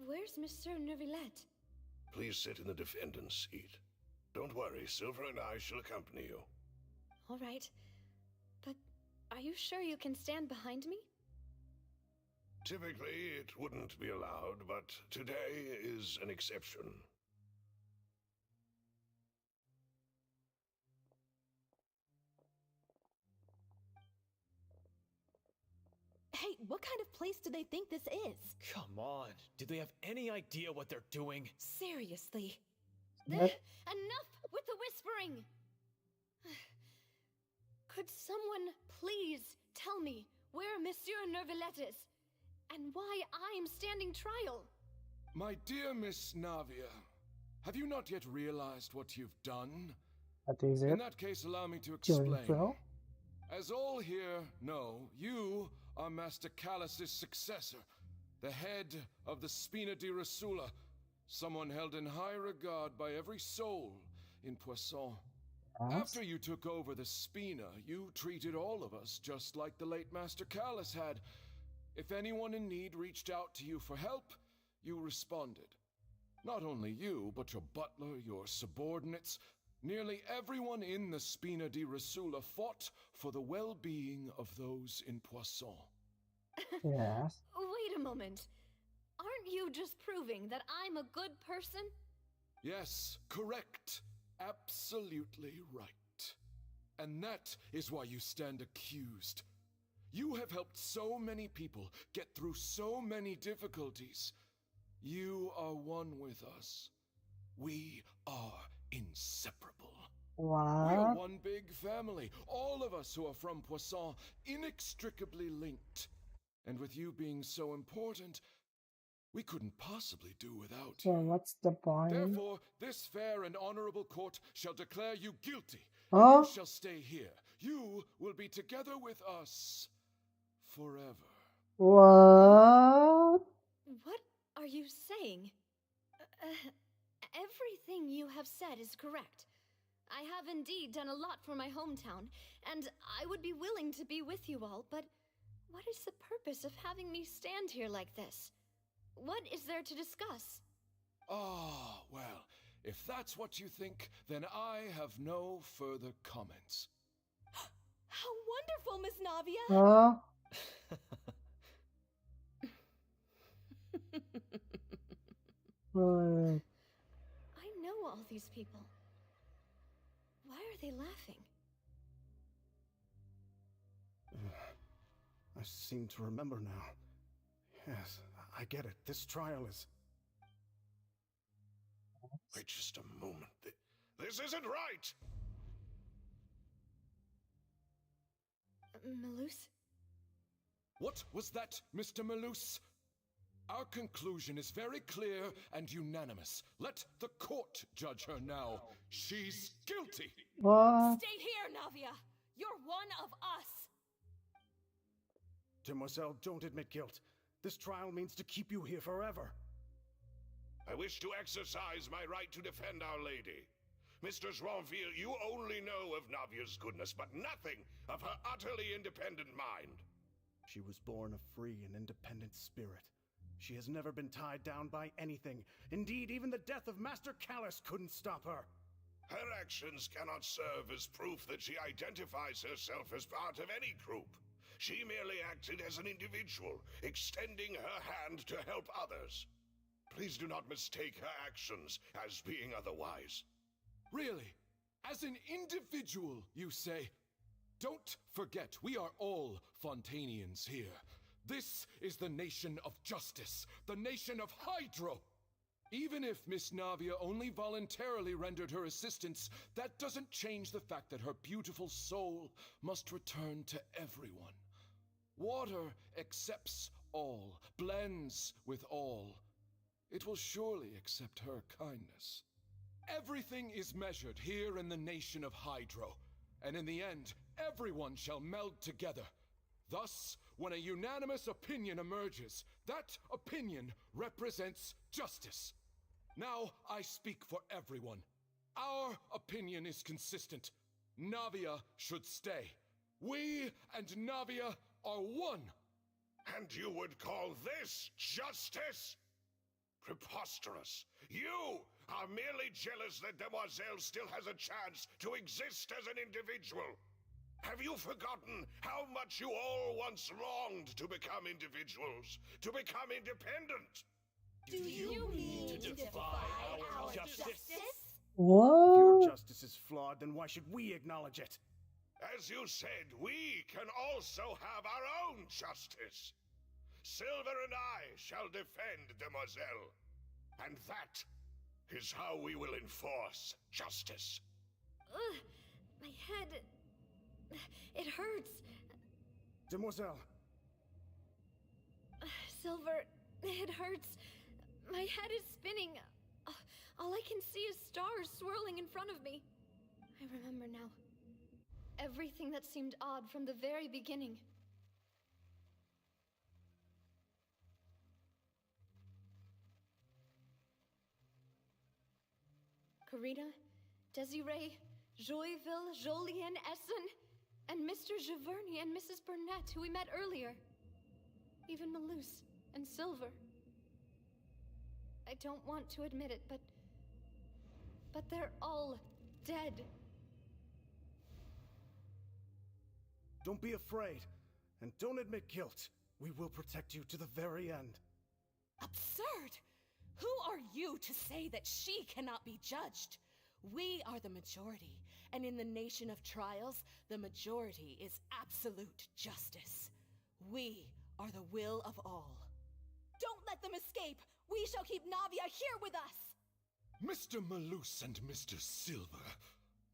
Where's Monsieur Neuvillette? Please sit in the defendant's seat. Don't worry, Silver and I shall accompany you. All right. But are you sure you can stand behind me? Typically, it wouldn't be allowed, but today is an exception. Hey, What kind of place do they think this is? Come on. Do they have any idea what they're doing? Seriously. Enough with the whispering! Could someone please tell me where Monsieur Nervalette is? And why I'm standing trial? My dear Miss Navia, have you not yet realized what you've done? What is it? In that case, allow me to explain. Well? As all here know, you are Master Callus's successor, the head of the Spina di Rasula, someone held in high regard by every soul in Poisson. Yes. After you took over the Spina, you treated all of us just like the late Master Callus had. If anyone in need reached out to you for help, you responded. Not only you, but your butler, your subordinates, nearly everyone in the Spina di Rasula fought for the well-being of those in Poisson. Yes. Wait a moment. Aren't you just proving that I'm a good person? Yes, correct. Absolutely right. And that is why you stand accused. You have helped so many people get through so many difficulties. You are one with us. We are inseparable. What? We are one big family. All of us who are from Poisson, inextricably linked. And with you being so important, we couldn't possibly do without So you. what's the point? Therefore, this fair and honorable court shall declare you guilty. Huh? And you shall stay here. You will be together with us forever. What? What are you saying? Everything you have said is correct. I have indeed done a lot for my hometown, and I would be willing to be with you all, but what is the purpose of having me stand here like this? What is there to discuss? Ah, well, if that's what you think, then I have no further comments. How wonderful, Miss Navia! Huh? I know all these people. Why are they laughing? I seem to remember now. Yes, I get it. This trial is... Wait just a moment. This isn't right! Malus? What was that, Mr. Malus? Our conclusion is very clear and unanimous. Let the court judge her now. She's guilty. What? Stay here, Navia! You're one of us! Demoiselle, don't admit guilt. This trial means to keep you here forever. I wish to exercise my right to defend Our Lady. Mr. Joinville, you only know of Navia's goodness, but nothing of her utterly independent mind. She was born a free and independent spirit. She has never been tied down by anything. Indeed, even the death of Master Callus couldn't stop her. Her actions cannot serve as proof that she identifies herself as part of any group. She merely acted as an individual, extending her hand to help others. Please do not mistake her actions as being otherwise. Really? As an individual, you say? Don't forget, we are all Fontanians here. This is the nation of justice, the nation of Hydro. Even if Miss Navia only voluntarily rendered her assistance, that doesn't change the fact that her beautiful soul must return to everyone. Water accepts all, blends with all. It will surely accept her kindness. Everything is measured here in the nation of Hydro, and in the end, everyone shall meld together. Thus, when a unanimous opinion emerges, that opinion represents justice. Now I speak for everyone. Our opinion is consistent. Navia should stay. We and Navia are one. And you would call this justice? Preposterous. You are merely jealous that Demoiselle still has a chance to exist as an individual. Have you forgotten how much you all once longed to become individuals, to become independent? Do you mean to defy our justice? If your justice is flawed, then why should we acknowledge it? As you said, we can also have our own justice. Silver and I shall defend Demoiselle. And that is how we will enforce justice. Ugh, my head. It hurts. Demoiselle. Silver, it hurts. My head is spinning. All I can see is stars swirling in front of me. I remember now. Everything that seemed odd from the very beginning. Karina, Desiree, Joyville, Jolien, Essen, and Mr. Giverny and Mrs. Burnett, who we met earlier. Even Malus and Silver. I don't want to admit it, but they're all dead. Don't be afraid, and don't admit guilt. We will protect you to the very end. Absurd! Who are you to say that she cannot be judged? We are the majority, and in the nation of trials, the majority is absolute justice. We are the will of all. Don't let them escape! We shall keep Navia here with us! Mr. Malus and Mr. Silver,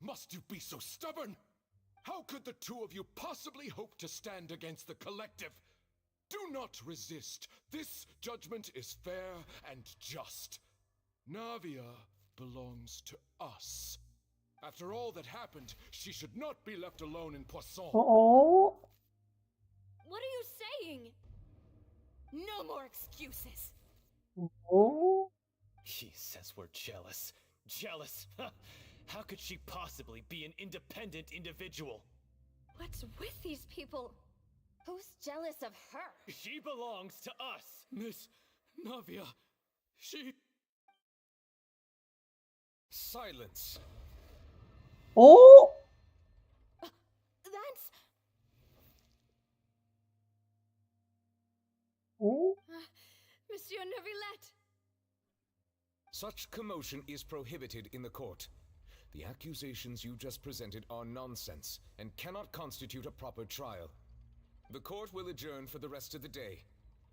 must you be so stubborn? How could the two of you possibly hope to stand against the collective? Do not resist. This judgment is fair and just. Navia belongs to us. After all that happened, she should not be left alone in Poisson. Oh. What are you saying? No more excuses. Oh. He says we're jealous. Jealous? How could she possibly be an independent individual? What's with these people? Who's jealous of her? She belongs to us! Miss Navia, she... Silence. Oh. That's... Oh. Monsieur Neuvillette! Such commotion is prohibited in the court. The accusations you just presented are nonsense and cannot constitute a proper trial. The court will adjourn for the rest of the day.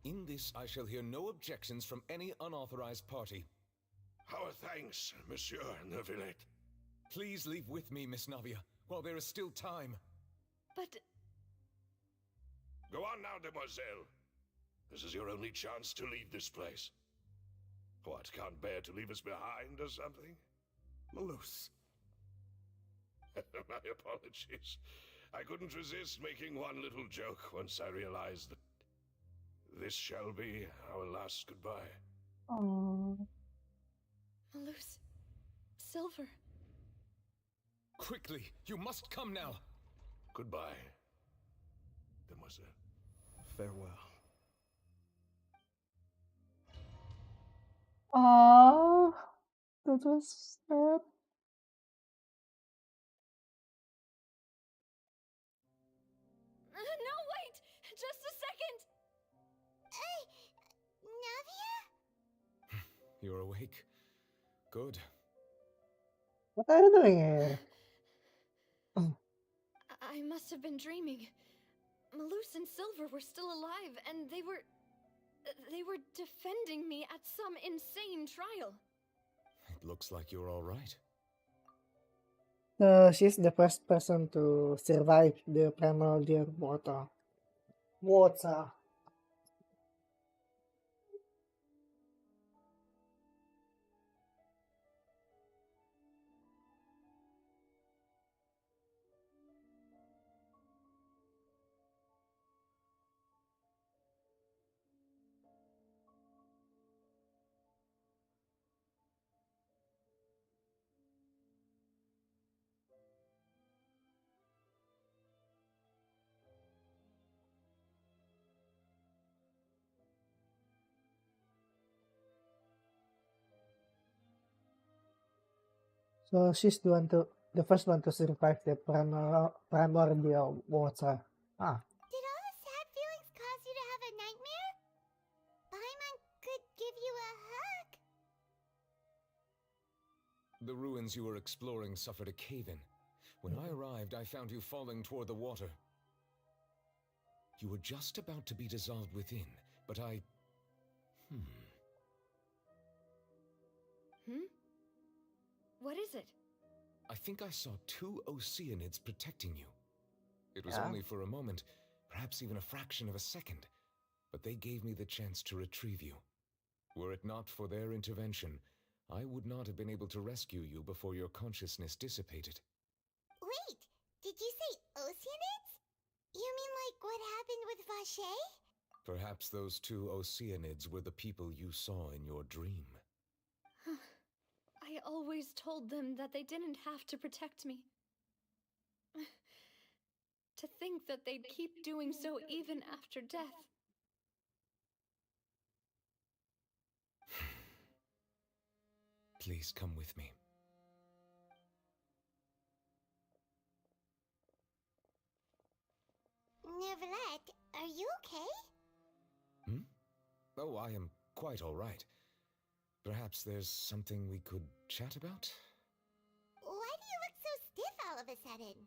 In this, I shall hear no objections from any unauthorized party. Our thanks, Monsieur Neuvillette. Please leave with me, Miss Navia, while there is still time. But... Go on now, Demoiselle. This is your only chance to leave this place. What, can't bear to leave us behind or something? Malus. My apologies. I couldn't resist making one little joke once I realized that this shall be our last goodbye. Oh. Malus. Silver. Quickly, you must come now. Goodbye, Demoiselle. Farewell. Oh. That was sad. No, wait! Just a second! Navia? You're awake? Good. What are you doing here? I must have been dreaming. Malus and Silver were still alive, and they were defending me at some insane trial. It looks like you're all right. She's the first person to survive the primordial water. Water. So she's the first one to survive the primordial water. Ah. Did all the sad feelings cause you to have a nightmare? Paimon could give you a hug. The ruins you were exploring suffered a cave-in. When I arrived, I found you falling toward the water. You were just about to be dissolved within, but I... What is it? I think I saw 2 Oceanids protecting you. It was Yeah. only for a moment, perhaps even a fraction of a second, but they gave me the chance to retrieve you. Were it not for their intervention, I would not have been able to rescue you before your consciousness dissipated. Wait, did you say Oceanids? You mean like what happened with Vache? Perhaps those 2 Oceanids were the people you saw in your dream. I always told them that they didn't have to protect me. To think that they'd keep doing so even after death. Please come with me. Neverlet, are you okay? Oh, I am quite all right. Perhaps there's something we could chat about? Why do you look so stiff all of a sudden?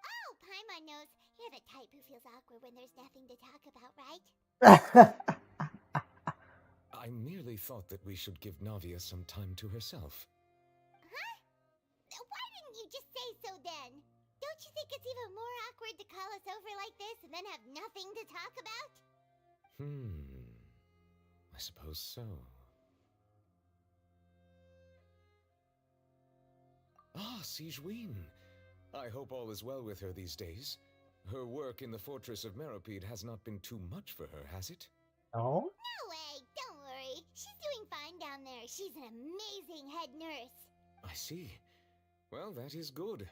Oh, Paimon knows. You're the type who feels awkward when there's nothing to talk about, right? I merely thought that we should give Navia some time to herself. Huh? Why didn't you just say so then? Don't you think it's even more awkward to call us over like this and then have nothing to talk about? I suppose so. Ah, Sigewinne. I hope all is well with her these days. Her work in the Fortress of Meropide has not been too much for her, has it? No? No way, don't worry. She's doing fine down there. She's an amazing head nurse. I see. Well, that is good.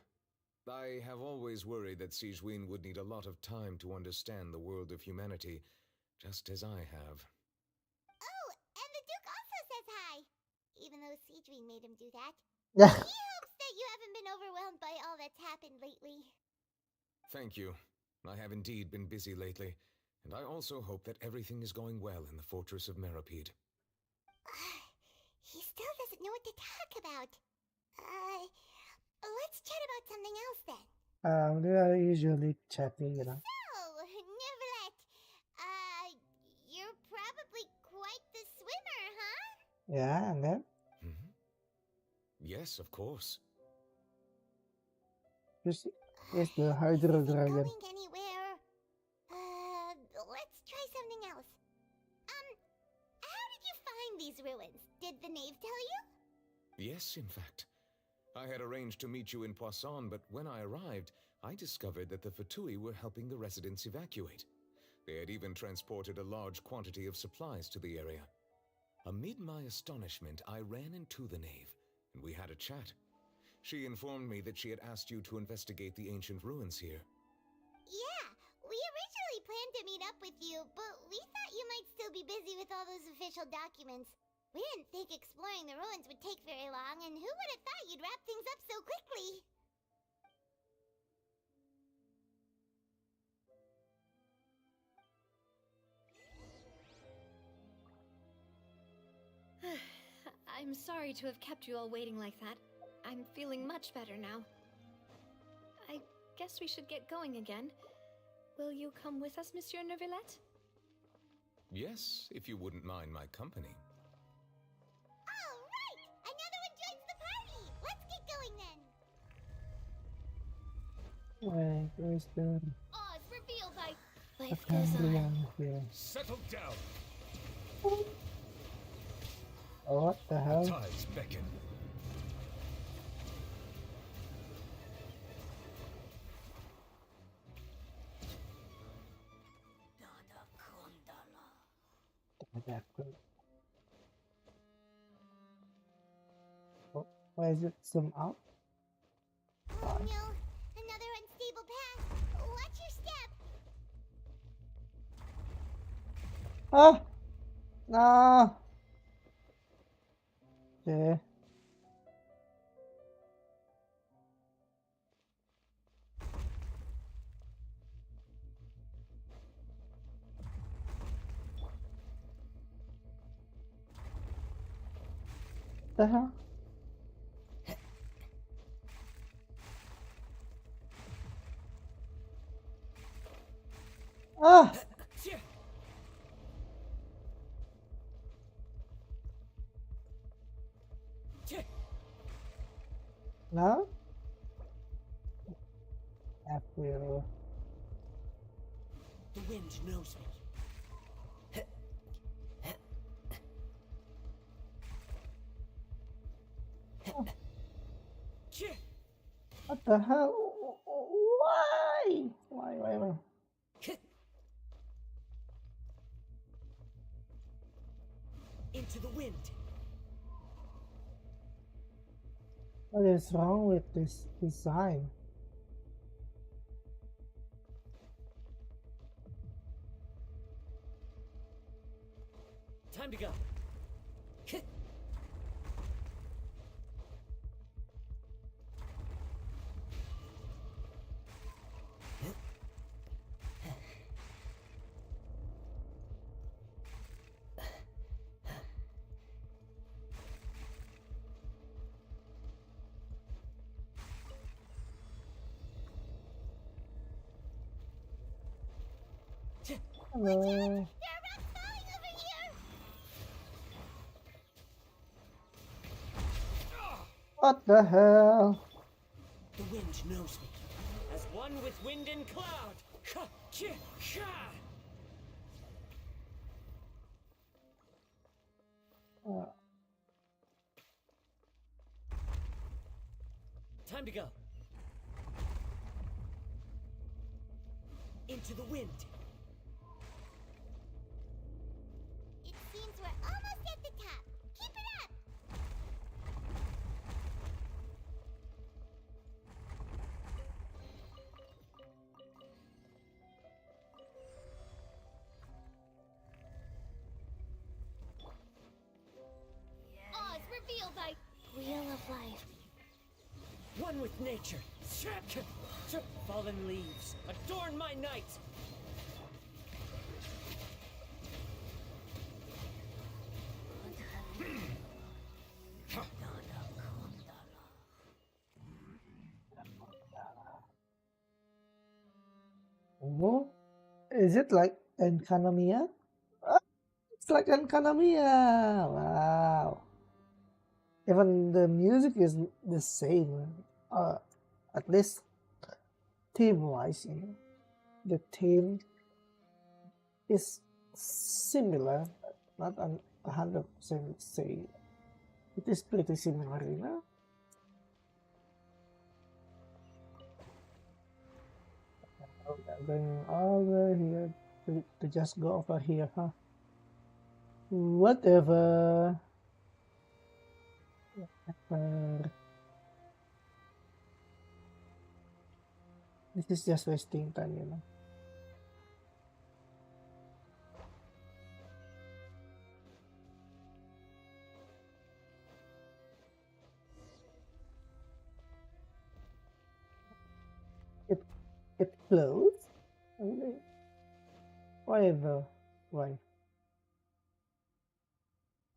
I have always worried that Sigewinne would need a lot of time to understand the world of humanity, just as I have. Oh, and the Duke also says hi. Even though Sigewinne made him do that. Yeah. He hopes that you haven't been overwhelmed by all that's happened lately. Thank you. I have indeed been busy lately, and I also hope that everything is going well in the Fortress of Meropide. He still doesn't know what to talk about. Let's chat about something else then. They are usually chatting, you know. So, Neverlet, you're probably quite the swimmer, huh? Yeah, and then Yes, of course. here's the Hydro Is it Dragon. going anywhere? Let's try something else. How did you find these ruins? Did the knave tell you? Yes, in fact. I had arranged to meet you in Poisson, but when I arrived, I discovered that the Fatui were helping the residents evacuate. They had even transported a large quantity of supplies to the area. Amid my astonishment, I ran into the knave, and we had a chat. She informed me that she had asked you to investigate the ancient ruins here. Yeah, we originally planned to meet up with you, but we thought you might still be busy with all those official documents. We didn't think exploring the ruins would take very long, and who would have thought you'd wrap things up so quickly? I'm sorry to have kept you all waiting like that. I'm feeling much better now. I guess we should get going again. Will you come with us, Monsieur Neuvillette? Yes, if you wouldn't mind my company. All right! Another one joins the party! Let's get going then! Wait, where's the Oz revealed by... Life goes on. here? Settle down. Oh, what the hell? Tides beckon. Oh, why is it zoom out? Oh no! Another unstable path! Watch your step! Ah! No! Okay. The hell? Ah! Now? April. The wind knows me. What the hell? Why? Why? Into the wind. What is wrong with this design? Time to go. Hello. There are rocks falling over here! What the hell? The wind knows me. As one with wind and cloud. Time to go. Into the wind. It seems we're almost at the top. Keep it up! Oz revealed by Wheel of Life. One with nature. Fallen leaves. Adorn my night. Oh, is it like Enkanomiya? It's like Enkanomiya! Wow. Even the music is the same. At least theme-wise, you know. The theme is similar, not 100% same. It is pretty similar, you know. I'm going over here to just go over here, huh? Whatever. This is just wasting time, you know. It closed? Really? Why though? Why?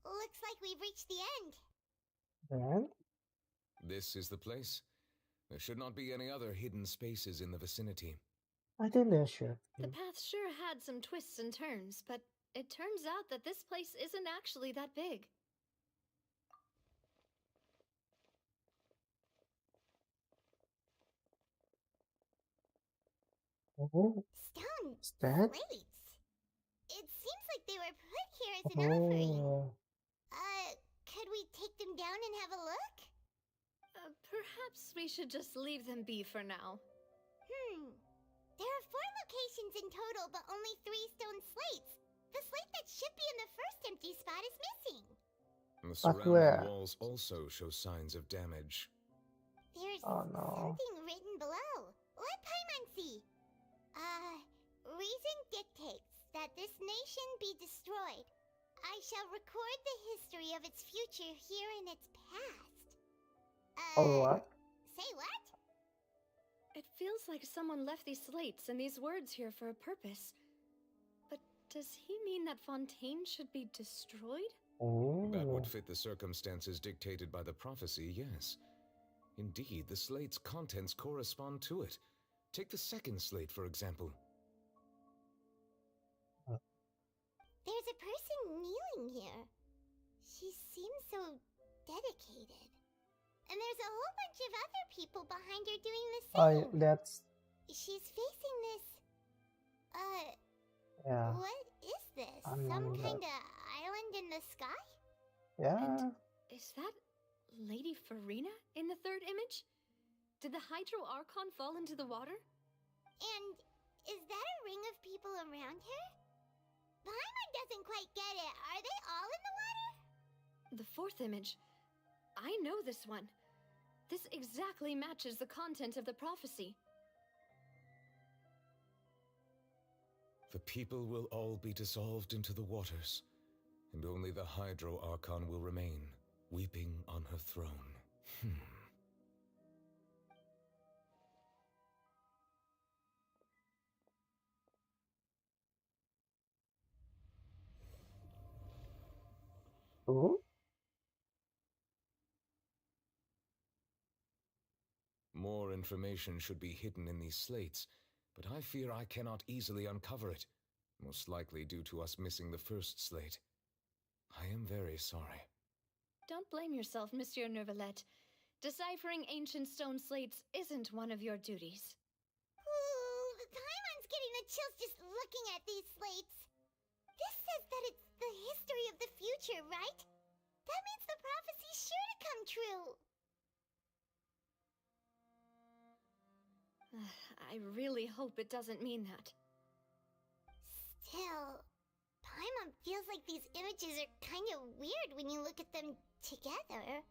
Looks like we've reached the end. Then? This is the place. There should not be any other hidden spaces in the vicinity. I think there should. The path sure had some twists and turns, but it turns out that this place isn't actually that big. Oh, Stone that? slates. It seems like they were put here as an offering. Oh, Could we take them down and have a look? Perhaps we should just leave them be for now. There are 4 locations in total, but only 3 stone slates. The slate that should be in the first empty spot is missing. The but surrounding where? walls also show signs of damage. There's Oh no. something written below. Let Paimon see. Reason dictates that this nation be destroyed. I shall record the history of its future here in its past. Oh, what? Say what? It feels like someone left these slates and these words here for a purpose. But does he mean that Fontaine should be destroyed? That would Oh, fit the circumstances dictated by the prophecy, yes. Indeed, the slate's contents correspond to it. Take the second slate, for example. There's a person kneeling here. She seems so dedicated. And there's a whole bunch of other people behind her doing the Oh, same. that's She's facing this. yeah. What is this? I Some remember that. kind of island in the sky? Yeah. Is that Lady Farina in the third image? Did the Hydro Archon fall into the water? And is that a ring of people around her? Paimon doesn't quite get it. Are they all in the water? The fourth image. I know this one. This exactly matches the content of the prophecy. The people will all be dissolved into the waters, and only the Hydro Archon will remain, weeping on her throne. Oh, More information should be hidden in these slates, but I fear I cannot easily uncover it, most likely due to us missing the first slate. I am very sorry. Don't blame yourself, Monsieur Neuvillette. Deciphering ancient stone slates isn't one of your duties. Ooh, the Paimon's getting the chills just looking at these slates. This says that it's the history of the future, right? That means the prophecy's sure to come true. I really hope it doesn't mean that. Still, Paimon feels like these images are kind of weird when you look at them together.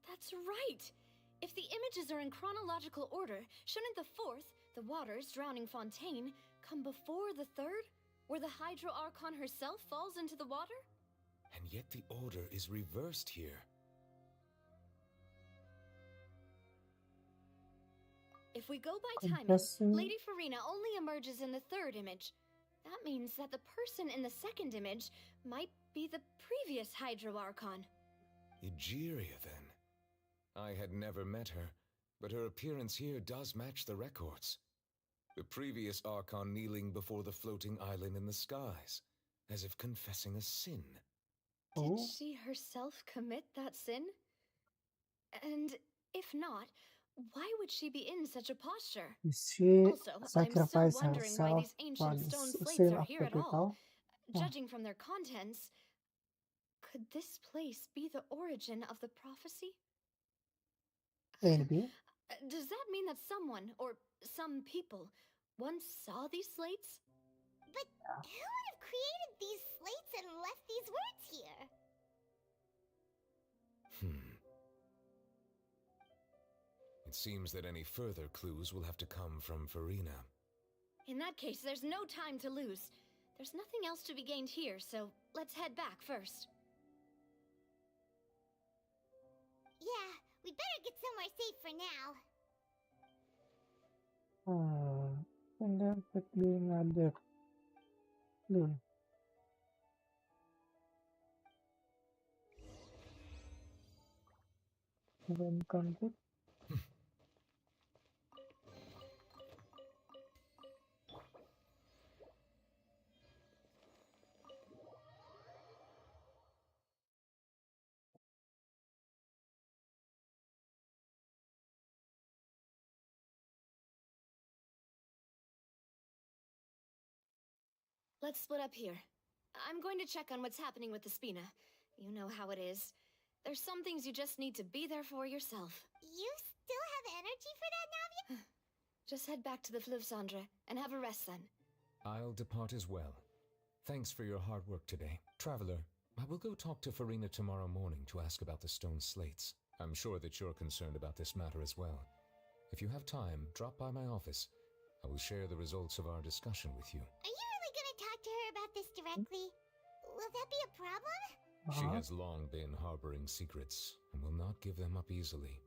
That's right! If the images are in chronological order, shouldn't the fourth, the waters drowning Fontaine, come before the third, where the Hydro Archon herself falls into the water? And yet the order is reversed here. If we go by timing, Confessing. Lady Farina only emerges in the third image. That means that the person in the second image might be the previous Hydro Archon. Egeria, then. I had never met her, but her appearance here does match the records. The previous Archon kneeling before the floating island in the skies, as if confessing a sin. Did she herself commit that sin? And if not, why would she be in such a posture? She Also, I'm still sacrificed wondering why herself these for ancient the stone slates sin are of here the at all. people. Judging from their contents, could this place be the origin of the prophecy? Maybe. Does that mean that someone, or some people, once saw these slates? But who would have created these slates and left these words here? It seems that any further clues will have to come from Farina. In that case, there's no time to lose. There's nothing else to be gained here, so let's head back first. Yeah, we better get somewhere safe for now. And then quickly another clue. Then come to Let's split up here. I'm going to check on what's happening with the Spina. You know how it is. There's some things you just need to be there for yourself. You still have energy for that, Navia? Just head back to the Fleuve Cendre and have a rest then. I'll depart as well. Thanks for your hard work today. Traveler, I will go talk to Farina tomorrow morning to ask about the stone slates. I'm sure that you're concerned about this matter as well. If you have time, drop by my office. I will share the results of our discussion with you. Are you really gonna talk to her about this directly? Will that be a problem? She has long been harboring secrets and will not give them up easily,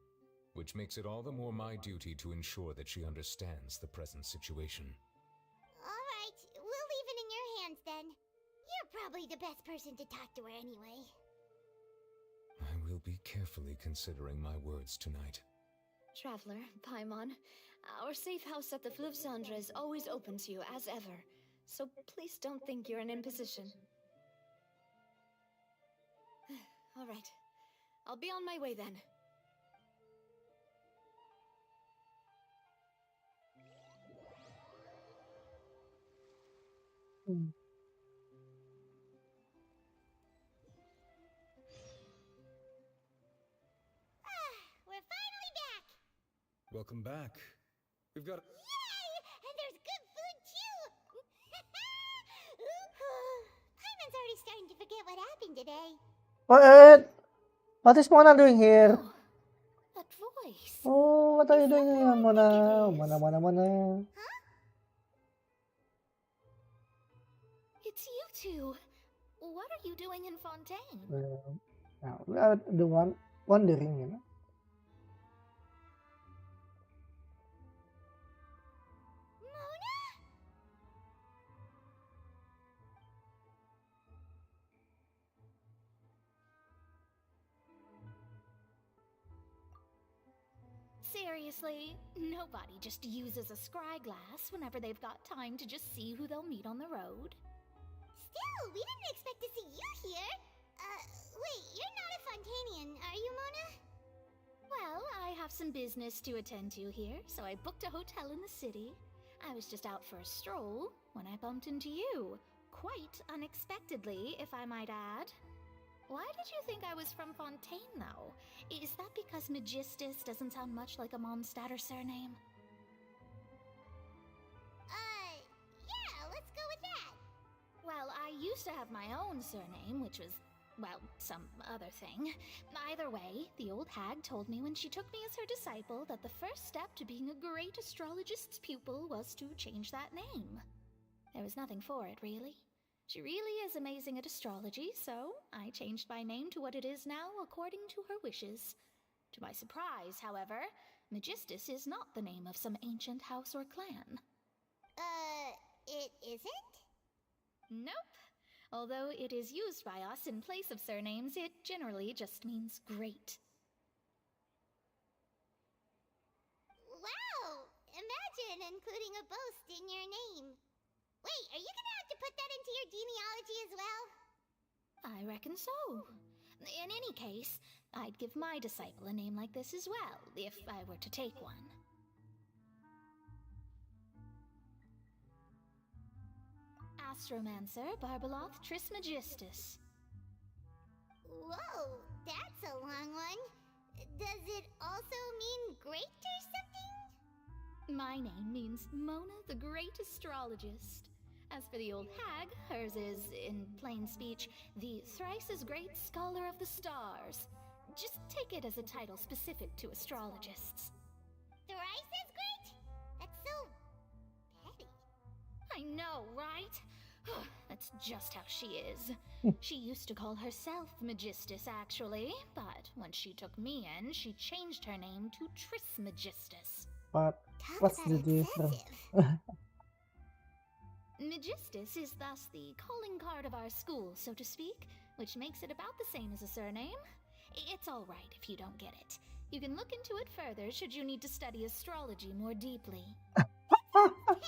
which makes it all the more my duty to ensure that she understands the present situation. Alright, we'll leave it in your hands then. You're probably the best person to talk to her anyway. I will be carefully considering my words tonight. Traveler, Paimon, our safe house at the Fleuve Cendre is always open to you as ever, so please don't think you're an imposition. All right, I'll be on my way then. We're finally back! Welcome back. We've got. Yay! And there's good food too! Paimon's already starting to forget what happened today. What is Mona doing here? That voice. Oh, what are you doing here, Mona? Mona. It's you two. What are you doing in Fontaine? Now we are the one wondering, you know. Seriously, nobody just uses a scry glass whenever they've got time to just see who they'll meet on the road. Still, we didn't expect to see you here. Wait, you're not a Fontanian, are you, Mona? Well, I have some business to attend to here, so I booked a hotel in the city. I was just out for a stroll when I bumped into you. Quite unexpectedly, if I might add. Why did you think I was from Fontaine, though? Is that because Magistus doesn't sound much like a Mondstadter surname? Yeah, let's go with that. Well, I used to have my own surname, which was, well, some other thing. Either way, the old hag told me when she took me as her disciple that the first step to being a great astrologist's pupil was to change that name. There was nothing for it, really. She really is amazing at astrology, so I changed my name to what it is now according to her wishes. To my surprise, however, Magistus is not the name of some ancient house or clan. It isn't? Nope. Although it is used by us in place of surnames, it generally just means great. Wow! Imagine including a boast in your name. Wait, are you gonna have to put that into your genealogy as well? I reckon so. In any case, I'd give my disciple a name like this as well, if I were to take one. Astromancer Barbeloth Trismegistus. Whoa, that's a long one. Does it also mean great or something? My name means Mona the Great Astrologist. As for the old hag, hers is, in plain speech, the thrice-as-great Scholar of the Stars. Just take it as a title specific to astrologists. Thrice-as-great? That's so petty. I know, right? That's just how she is. She used to call herself Magistus, actually, but when she took me in, she changed her name to Trismegistus. But what's the difference? Magistus is thus the calling card of our school, so to speak, which makes it about the same as a surname. It's all right if you don't get it. You can look into it further should you need to study astrology more deeply. Terrible!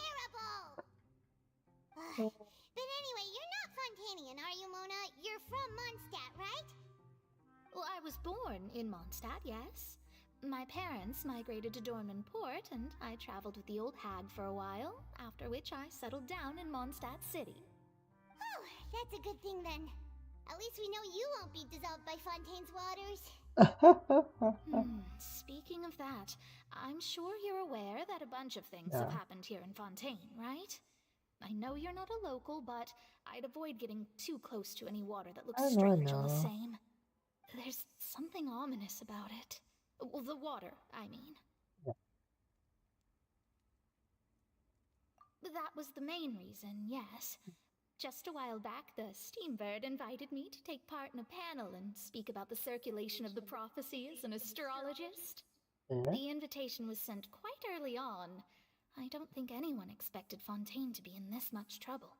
But anyway, you're not Fontanian, are you, Mona? You're from Mondstadt, right? Well, I was born in Mondstadt, yes. My parents migrated to Dorman Port, and I traveled with the old hag for a while, after which I settled down in Mondstadt City. Oh, that's a good thing then. At least we know you won't be dissolved by Fontaine's waters. Speaking of that, I'm sure you're aware that a bunch of things have happened here in Fontaine, right? I know you're not a local, but I'd avoid getting too close to any water that looks strange all the same. There's something ominous about it. Well, the water, I mean. That was the main reason, yes. Just a while back, the Steambird invited me to take part in a panel and speak about the circulation of the prophecy as an astrologist. The invitation was sent quite early on. I don't think anyone expected Fontaine to be in this much trouble.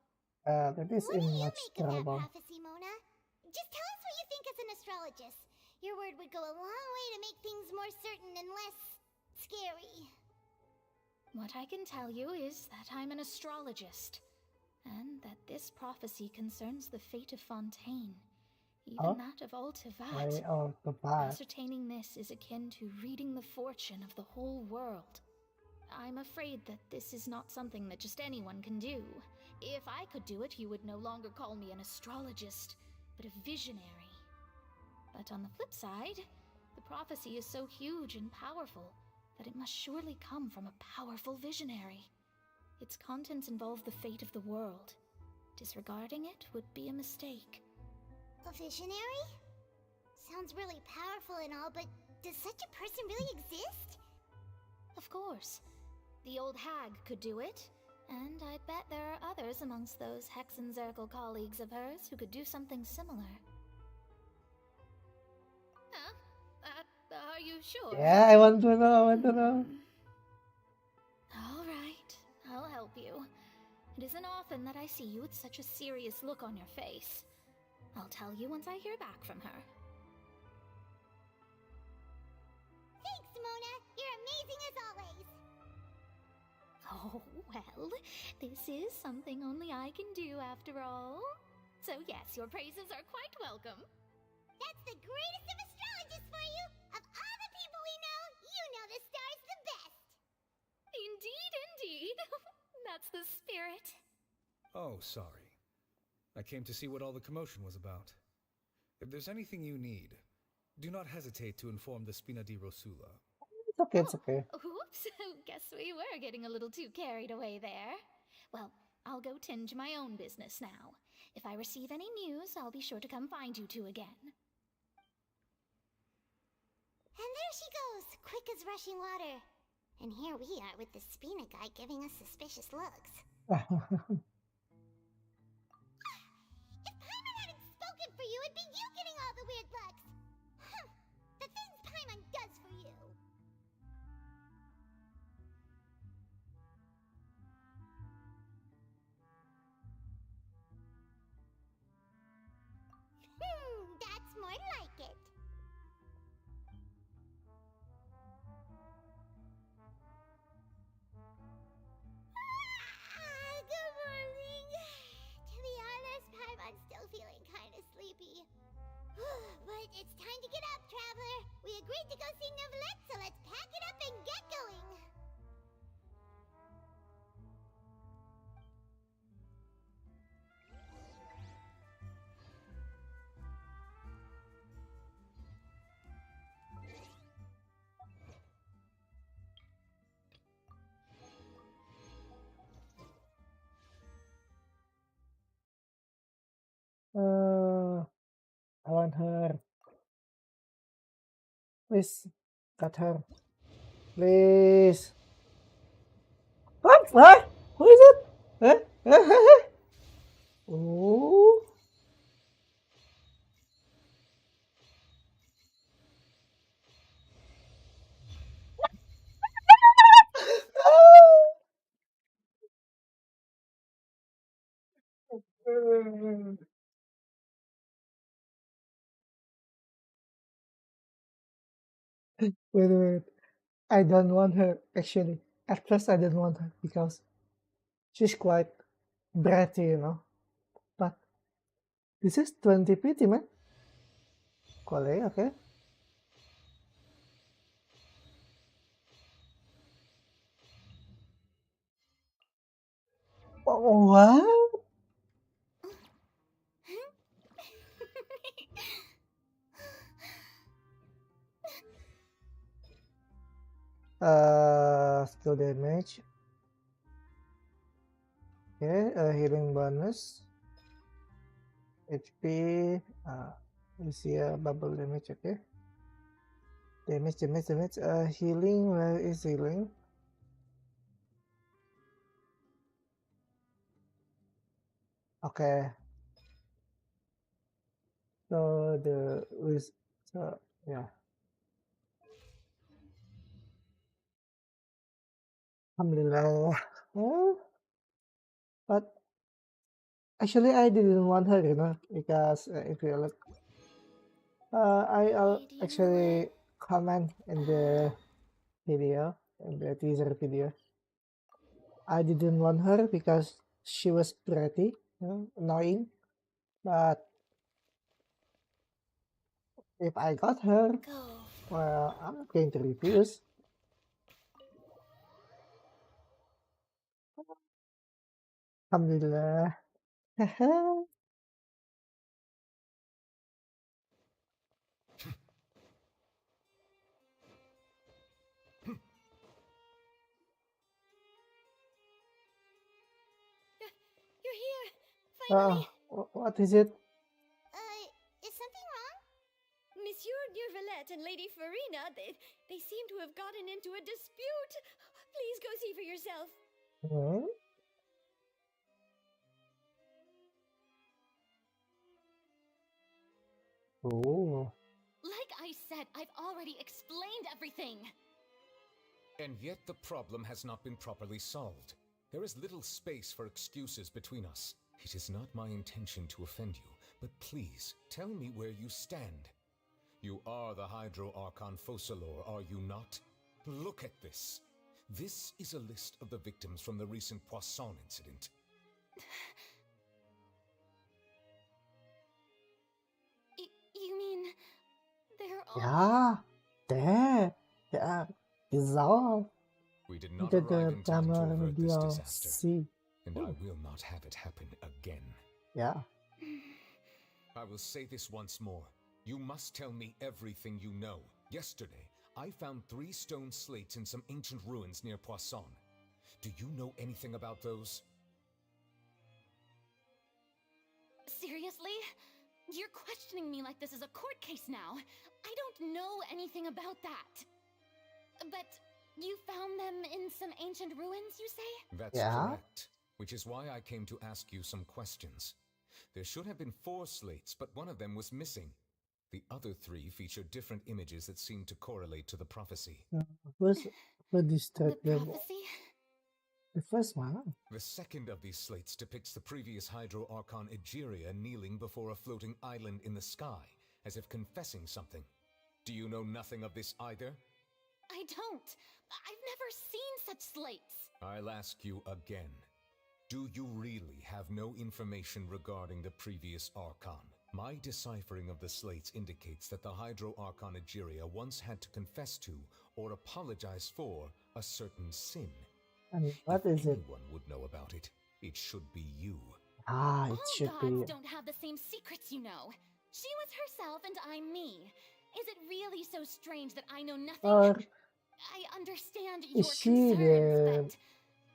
That is What do in you much make of that trouble. prophecy, Mona? Just tell us what you think as an astrologist. Your word would go a long way to make things more certain and less scary. What I can tell you is that I'm an astrologist, and that this prophecy concerns the fate of Fontaine, even Oh, that of I Altivat. the bad. Ascertaining this is akin to reading the fortune of the whole world. I'm afraid that this is not something that just anyone can do. If I could do it, you would no longer call me an astrologist, but a visionary. But on the flip side, the prophecy is so huge and powerful that it must surely come from a powerful visionary. Its contents involve the fate of the world. Disregarding it would be a mistake. A visionary? Sounds really powerful and all, but does such a person really exist? Of course. The old hag could do it, and I'd bet there are others amongst those Hexenzirkel colleagues of hers who could do something similar. Huh? Are you sure? Yeah, I want to know. I want to know. All right, I'll help you. It isn't often that I see you with such a serious look on your face. I'll tell you once I hear back from her. Thanks, Mona. You're amazing as always. Oh, well, this is something only I can do after all. So yes, your praises are quite welcome. That's the greatest of astrologists for you. Of all the people we know, you know the star's the best. Indeed, indeed. That's the spirit. Oh, sorry. I came to see what all the commotion was about. If there's anything you need, do not hesitate to inform the Spina di Rosula. It's okay, it's okay. Oops, guess we were getting a little too carried away there. Well, I'll go tend to my own business now. If I receive any news, I'll be sure to come find you two again. And there she goes, quick as rushing water. And here we are with the Spina guy giving us suspicious looks. If Paimon hadn't spoken for you, it'd be you getting all the weird looks. Huh. The things Paimon does for you. That's more like it. Good morning. To be honest, Paimon's still feeling kind of sleepy. But it's time to get up, traveler. We agreed to go see Neuvillette, so let's pack it up and get going. I want her. Please, cut her. Please. What? What? Who is it? Huh? Ooh. Wait. I don't want her, actually. At first, I didn't want her because she's quite bratty, you know. But this is 20 PT, man. Quality, okay. Oh, what? Skill damage. Okay, healing bonus. HP. We see a bubble damage, okay. Damage. Healing, where is healing? Okay. So yeah. Alhamdulillah. Oh, but actually, I didn't want her, you know, because if you look, I actually comment in the video, in the teaser video. I didn't want her because she was pretty, annoying. But if I got her, well, I'm not going to refuse. Alhamdulillah. You're here! Finally! What is it? Is something wrong? Monsieur Neurvalette and Lady Farina, they seem to have gotten into a dispute. Please go see for yourself. Hmm? Oh. Like I said, I've already explained everything. And yet the problem has not been properly solved. There is little space for excuses between us. It is not my intention to offend you, but please tell me where you stand. You are the Hydro Archon Focalor, are you not? Look at this. This is a list of the victims from the recent Poisson incident. You mean they're all... Yeah, there. Yeah, dissolve. We did not The arrive in time to camera avert this reveal disaster, C. and I will not have it happen again. Yeah. I will say this once more. You must tell me everything you know. Yesterday, I found 3 stone slates in some ancient ruins near Poisson. Do you know anything about those? Seriously? You're questioning me like this is a court case now. I don't know anything about that. But you found them in some ancient ruins, you say? That's correct. Which is why I came to ask you some questions. There should have been 4 slates, but one of them was missing. The other 3 featured different images that seemed to correlate to the prophecy. Who distracted The them? prophecy? The first one. The second of these slates depicts the previous Hydro Archon Egeria kneeling before a floating island in the sky, as if confessing something. Do you know nothing of this either? I don't. I've never seen such slates. I'll ask you again. Do you really have no information regarding the previous Archon? My deciphering of the slates indicates that the Hydro Archon Egeria once had to confess to, or apologize for, a certain sin. And what if is it? anyone would know about it, it should be you. Ah, it All should gods be. don't have the same secrets, you know. She was herself and I'm me. Is it really so strange that I know nothing? Or I understand your is she concerns,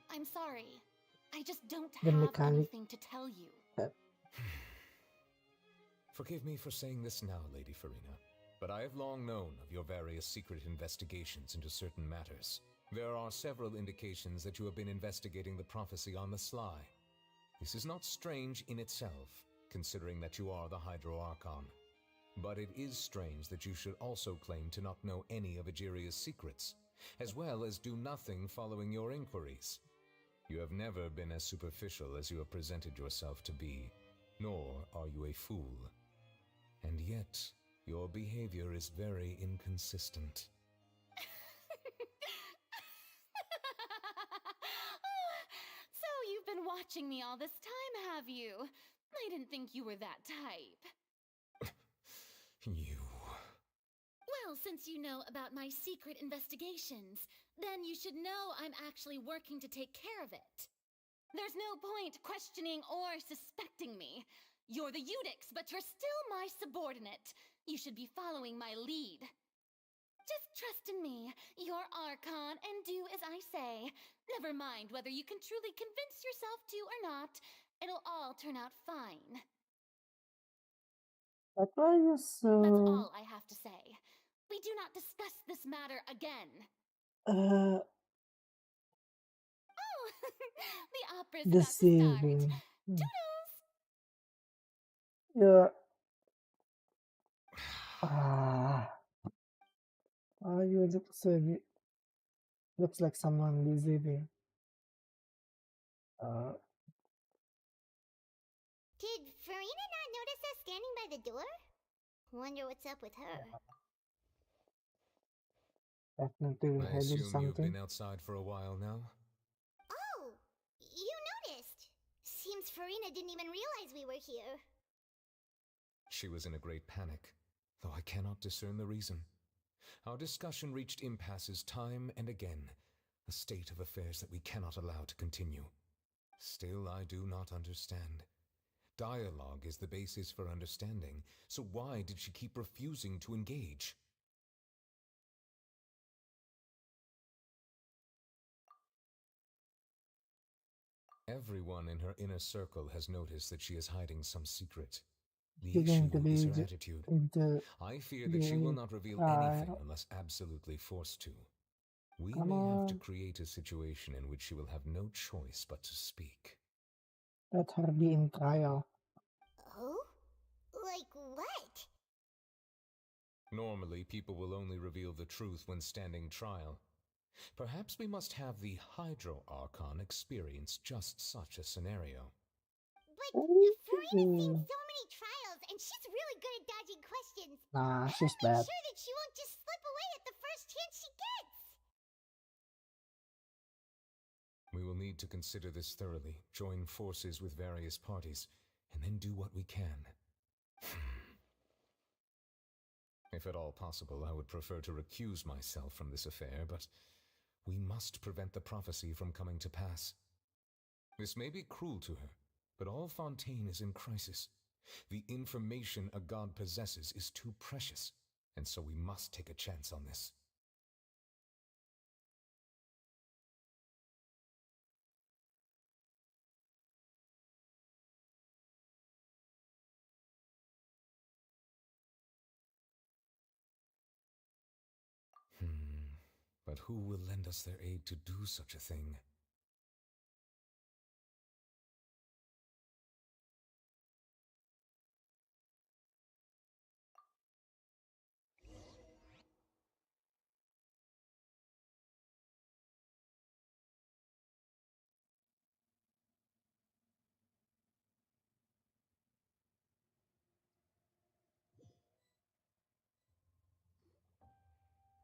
but I'm sorry. I just don't the have mechanic? anything to tell you. Forgive me for saying this now, Lady Farina, but I have long known of your various secret investigations into certain matters. There are several indications that you have been investigating the prophecy on the sly. This is not strange in itself, considering that you are the Hydro Archon. But it is strange that you should also claim to not know any of Egeria's secrets, as well as do nothing following your inquiries. You have never been as superficial as you have presented yourself to be, nor are you a fool. And yet, your behavior is very inconsistent. So you've been watching me all this time, have you? I didn't think you were that type. You... Well, since you know about my secret investigations, then you should know I'm actually working to take care of it. There's no point questioning or suspecting me. You're the Eudix, but you're still my subordinate. You should be following my lead. Just trust in me, your Archon, and do as I say. Never mind whether you can truly convince yourself to or not. It'll all turn out fine. That's why you're so. That's all I have to say. We do not discuss this matter again. Uh, Oh, the opera's deceiving. about to start. Yeah. Ah. Oh, you look so. Looks like someone deceiving. Did Farina not notice us standing by the door? Wonder what's up with her. Definitely will I head into assume you've something. been outside for a while now? Oh, you noticed. Seems Farina didn't even realize we were here. She was in a great panic, though I cannot discern the reason. Our discussion reached impasses time and again, a state of affairs that we cannot allow to continue. Still, I do not understand. Dialogue is the basis for understanding, so why did she keep refusing to engage? Everyone in her inner circle has noticed that she is hiding some secret. The You're going issue to is be her attitude. into I fear that she will the not reveal anything trial. unless absolutely forced to. We Come may have to on, create a situation in which she will have no choice but to speak. let her be in trial. Oh? Like what? Normally, people will only reveal the truth when standing trial. Perhaps we must have the Hydro Archon experience just such a scenario. But Farina's seen Ooh. so many trials, and she's really good at dodging questions. Nah, How she's to make bad. sure that she won't just slip away at the first chance she gets? We will need to consider this thoroughly, join forces with various parties, and then do what we can. If at all possible, I would prefer to recuse myself from this affair, but we must prevent the prophecy from coming to pass. This may be cruel to her, but all Fontaine is in crisis. The information a god possesses is too precious, and so we must take a chance on this. But who will lend us their aid to do such a thing?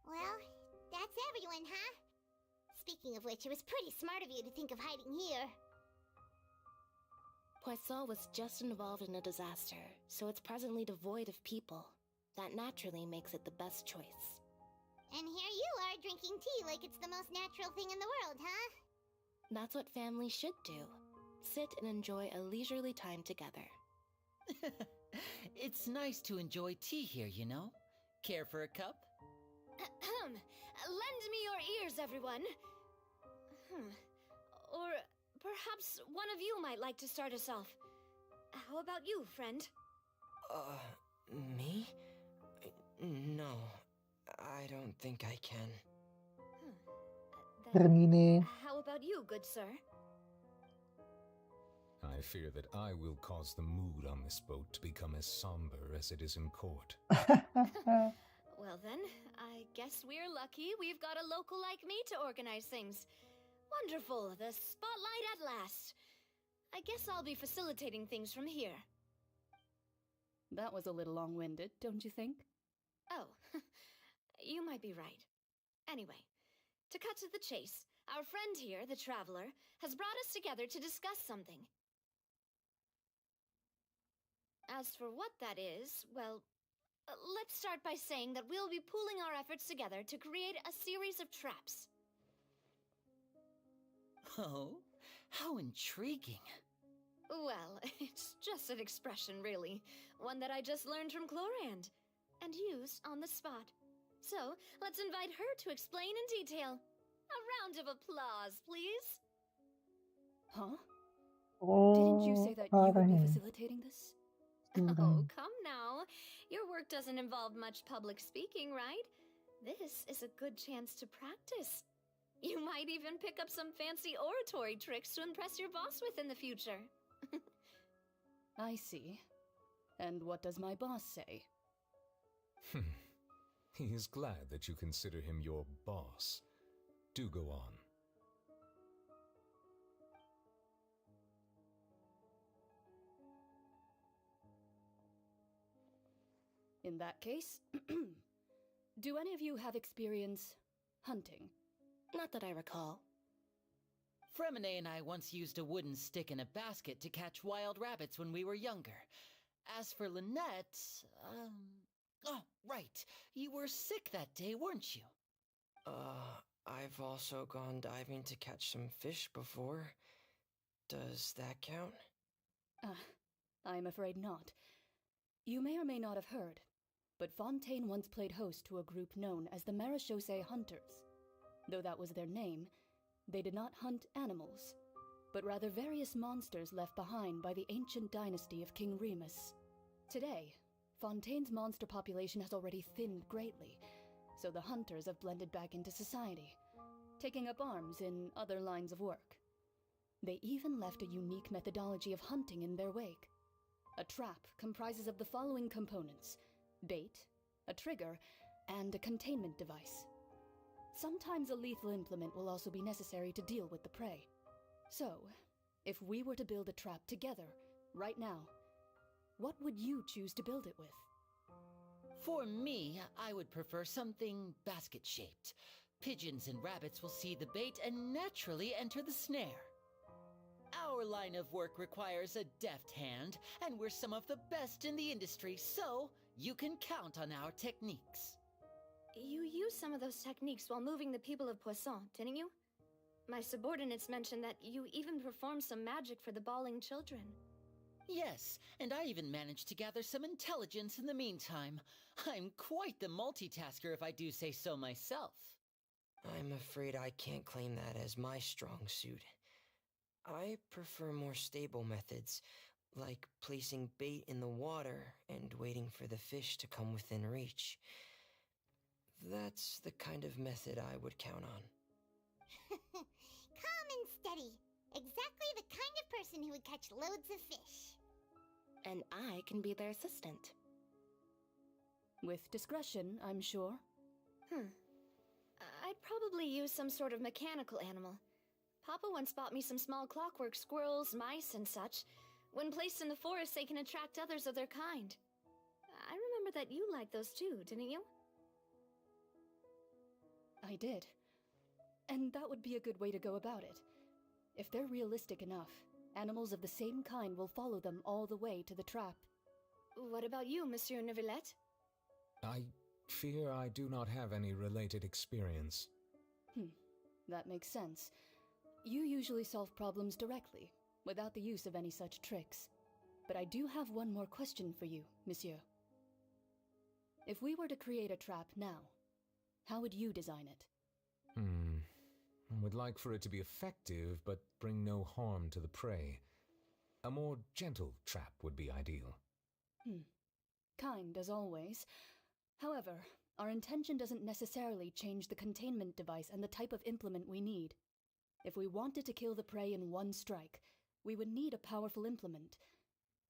Well, that's everyone, huh? Speaking of which, it was pretty smart of you to think of hiding here. Poisson was just involved in a disaster, so it's presently devoid of people. That naturally makes it the best choice. And here you are drinking tea like it's the most natural thing in the world, huh? That's what families should do. Sit and enjoy a leisurely time together. It's nice to enjoy tea here, you know? Care for a cup? Lend me your ears, everyone. Or perhaps one of you might like to start us off. How about you, friend? Me? No, I don't think I can. Termine. How about you, good sir? I fear that I will cause the mood on this boat to become as somber as it is in court. Well then, I guess we're lucky we've got a local like me to organize things. Wonderful, the spotlight at last. I guess I'll be facilitating things from here. That was a little long-winded, don't you think? Oh, you might be right. Anyway, to cut to the chase, our friend here, the Traveler, has brought us together to discuss something. As for what that is, well, let's start by saying that we'll be pooling our efforts together to create a series of traps. Oh, how intriguing. Well, it's just an expression, really. One that I just learned from Chlorand, and used on the spot. So, let's invite her to explain in detail. A round of applause, please. Huh? Oh, Didn't you say that you would be facilitating this? Oh, come now. Your work doesn't involve much public speaking, right? This is a good chance to practice. You might even pick up some fancy oratory tricks to impress your boss with in the future. I see. And what does my boss say? He is glad that you consider him your boss. Do go on. In that case, do any of you have experience Hunting. Not that I recall. Fremine and I once used a wooden stick in a basket to catch wild rabbits when we were younger. As for Lynette, oh, right. You were sick that day, weren't you? I've also gone diving to catch some fish before. Does that count? I'm afraid not. You may or may not have heard, but Fontaine once played host to a group known as the Marechaussee Hunters. Though that was their name, they did not hunt animals, but rather various monsters left behind by the ancient dynasty of King Remus. Today, Fontaine's monster population has already thinned greatly, so the hunters have blended back into society, taking up arms in other lines of work. They even left a unique methodology of hunting in their wake. A trap comprises of the following components: bait, a trigger, and a containment device. Sometimes a lethal implement will also be necessary to deal with the prey. So, if we were to build a trap together, right now, what would you choose to build it with? For me, I would prefer something basket-shaped. Pigeons and rabbits will see the bait and naturally enter the snare. Our line of work requires a deft hand, and we're some of the best in the industry, so you can count on our techniques. You used some of those techniques while moving the people of Poisson, didn't you? My subordinates mentioned that you even performed some magic for the bawling children. Yes, and I even managed to gather some intelligence in the meantime. I'm quite the multitasker if I do say so myself. I'm afraid I can't claim that as my strong suit. I prefer more stable methods, like placing bait in the water and waiting for the fish to come within reach. That's the kind of method I would count on. Calm and steady. Exactly the kind of person who would catch loads of fish. And I can be their assistant. With discretion, I'm sure. I'd probably use some sort of mechanical animal. Papa once bought me some small clockwork squirrels, mice, and such. When placed in the forest, they can attract others of their kind. I remember that you liked those too, didn't you? I did. And that would be a good way to go about it. If they're realistic enough, animals of the same kind will follow them all the way to the trap. What about you, Monsieur Neuvillette? I fear I do not have any related experience. That makes sense. You usually solve problems directly, without the use of any such tricks. But I do have one more question for you, Monsieur. If we were to create a trap now, how would you design it? I would like for it to be effective, but bring no harm to the prey. A more gentle trap would be ideal. Kind as always. However, our intention doesn't necessarily change the containment device and the type of implement we need. If we wanted to kill the prey in one strike, we would need a powerful implement.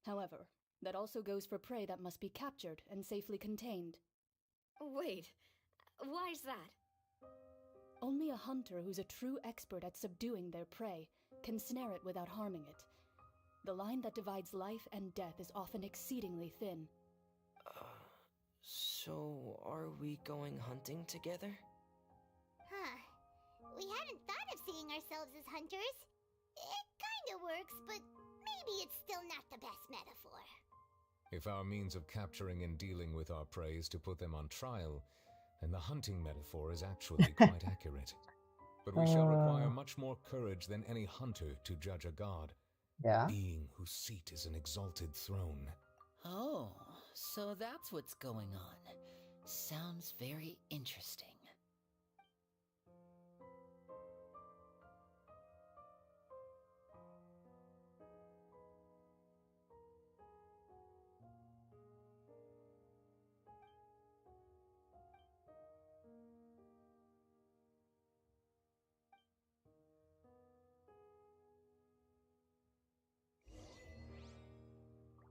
However, that also goes for prey that must be captured and safely contained. Wait, why is that? Only a hunter who's a true expert at subduing their prey can snare it without harming it. The line that divides life and death is often exceedingly thin. So are we going hunting together? We hadn't thought of seeing ourselves as hunters. It kinda works, but maybe it's still not the best metaphor. If our means of capturing and dealing with our prey is to put them on trial, then the hunting metaphor is actually quite accurate. But we shall require much more courage than any hunter to judge a god. Yeah. Being whose seat is an exalted throne. Oh, so that's what's going on. Sounds very interesting.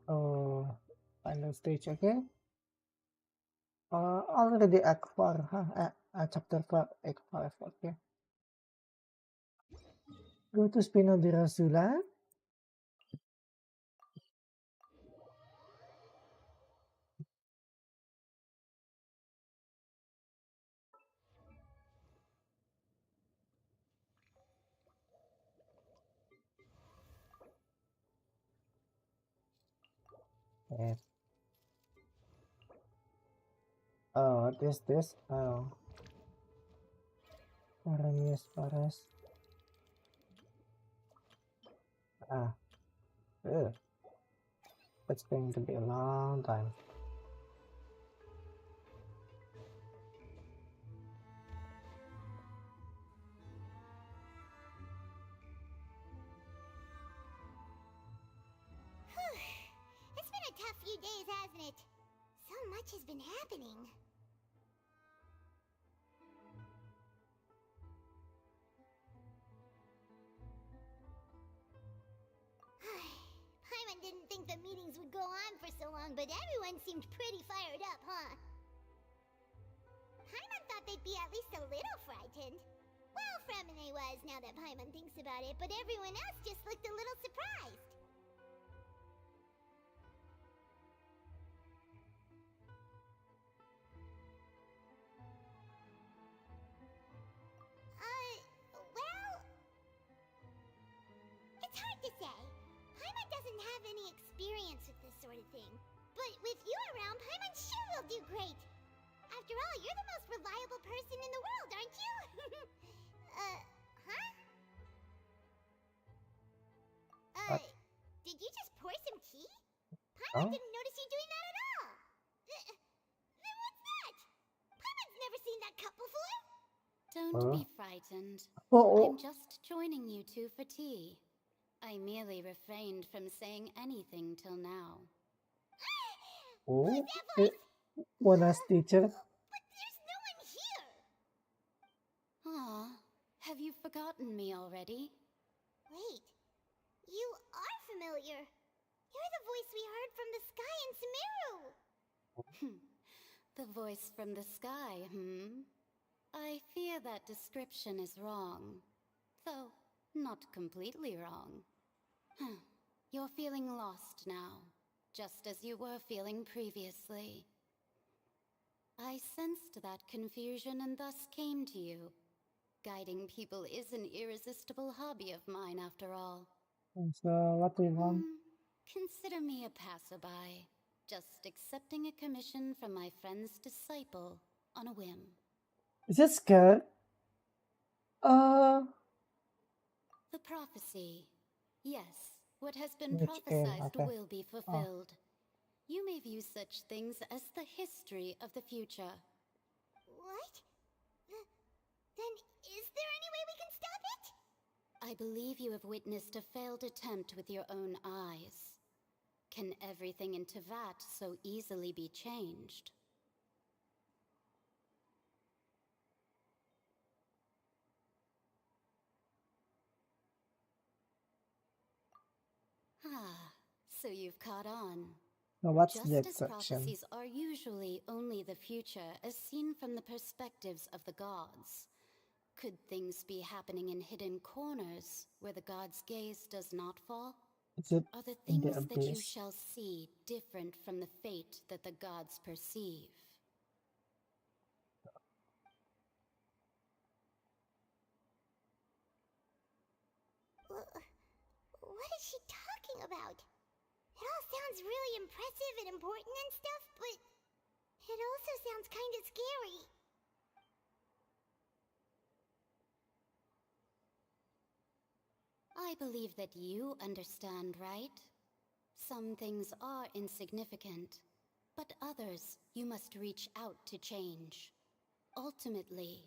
Oh, final stage again. Already Act 4, huh? Chapter 4, Act 5, okay. Go to Spino di Rosula. Yes. Oh, what is this? Oh. Aramis Forest. Ah. Ugh. It's going to be a long time. It's been a tough few days, hasn't it? So much has been happening. Paimon didn't think the meetings would go on for so long, but everyone seemed pretty fired up, huh? Paimon thought they'd be at least a little frightened. Well, Fremine was, now that Paimon thinks about it, but everyone else just looked a little surprised. Well... It's hard to say. Paimon doesn't have any experience with this sort of thing. But with you around, Paimon sure will do great. After all, you're the most reliable person in the world, aren't you? Huh? Did you just pour some tea? Paimon didn't notice you doing that at all. Then what's that? Paimon's never seen that cup before. Don't be frightened. Oh. I'm just joining you two for tea. I merely refrained from saying anything till now. Oh. Bonus teacher. But there's no one here. Ah, have you forgotten me already? Wait, you are familiar. You're the voice we heard from the sky in Sumeru. The voice from the sky, I fear that description is wrong. Though, not completely wrong. You're feeling lost now, just as you were feeling previously. I sensed that confusion and thus came to you. Guiding people is an irresistible hobby of mine, after all. So, what do you want? Consider me a passerby, just accepting a commission from my friend's disciple on a whim. Is it scared? The prophecy. Yes, what has been Which game? prophesized Okay. will be fulfilled. You may view such things as the history of the future. What? Then is there any way we can stop it? I believe you have witnessed a failed attempt with your own eyes. Can everything in Tevat so easily be changed? Ah, so you've caught on. Now, what's Just that as section? prophecies are usually only the future as seen from the perspectives of the gods, could things be happening in hidden corners where the gods' gaze does not fall? Is it Are the in the things that you abyss? shall see different from the fate that the gods perceive? What is she talking about? It all sounds really impressive and important and stuff, but it also sounds kind of scary. I believe that you understand, right? Some things are insignificant, but others you must reach out to change. Ultimately,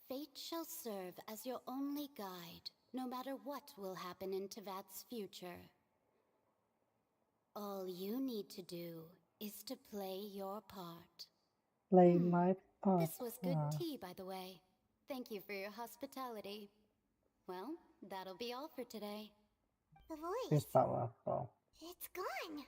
fate shall serve as your only guide, no matter what will happen in Tevat's future. All you need to do is to play your part. Play my part. This was good tea, by the way. Thank you for your hospitality. Well, that'll be all for today. The voice. It's powerful. It's gone.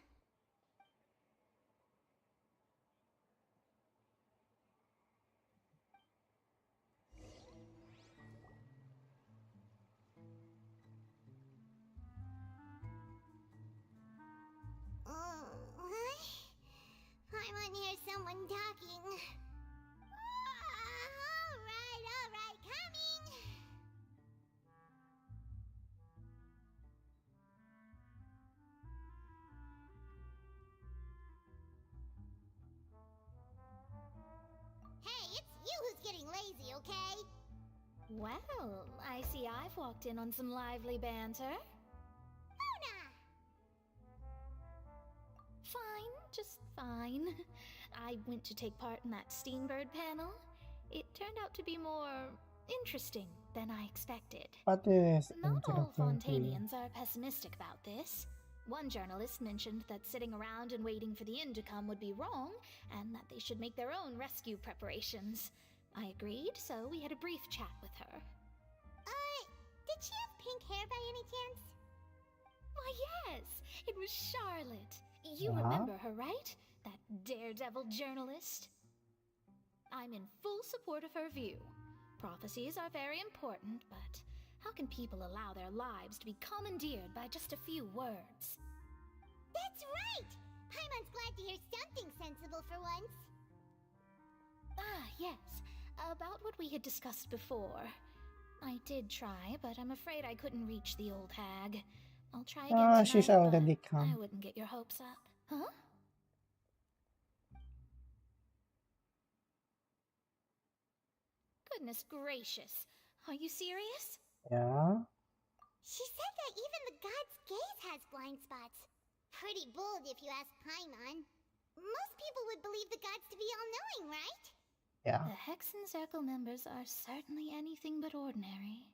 I might hear someone talking. All right, coming. lazy, okay? Well, I see I've walked in on some lively banter. Luna! Fine, just fine. I went to take part in that Steambird panel. It turned out to be more interesting than I expected. What is Not all interesting to you? Fontanians are pessimistic about this. One journalist mentioned that sitting around and waiting for the end to come would be wrong, and that they should make their own rescue preparations. I agreed, so we had a brief chat with her. Did she have pink hair by any chance? Why, yes! It was Charlotte. You Uh-huh. remember her, right? That daredevil journalist? I'm in full support of her view. Prophecies are very important, but how can people allow their lives to be commandeered by just a few words? That's right! Paimon's glad to hear something sensible for once. Ah, yes. About what we had discussed before. I did try, but I'm afraid I couldn't reach the old hag. I'll try again tonight, She's but already I come. wouldn't get your hopes up. Huh? Goodness gracious. Are you serious? Yeah. She said that even the god's gaze has blind spots. Pretty bold if you ask Paimon. Most people would believe the gods to be all-knowing, right? Yeah. The Hexen Circle members are certainly anything but ordinary.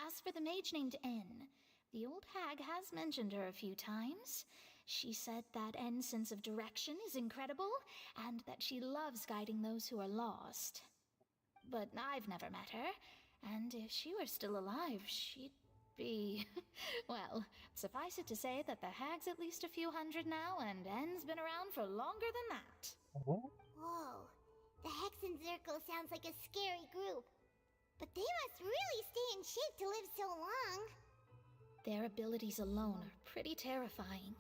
As for the mage named N, the old hag has mentioned her a few times. She said that N's sense of direction is incredible, and that she loves guiding those who are lost. But I've never met her, and if she were still alive, she'd be... well, suffice it to say that the hag's at least a few hundred now, and N's been around for longer than that. Oh. Whoa. The Hexen Circle sounds like a scary group. But they must really stay in shape to live so long. Their abilities alone are pretty terrifying.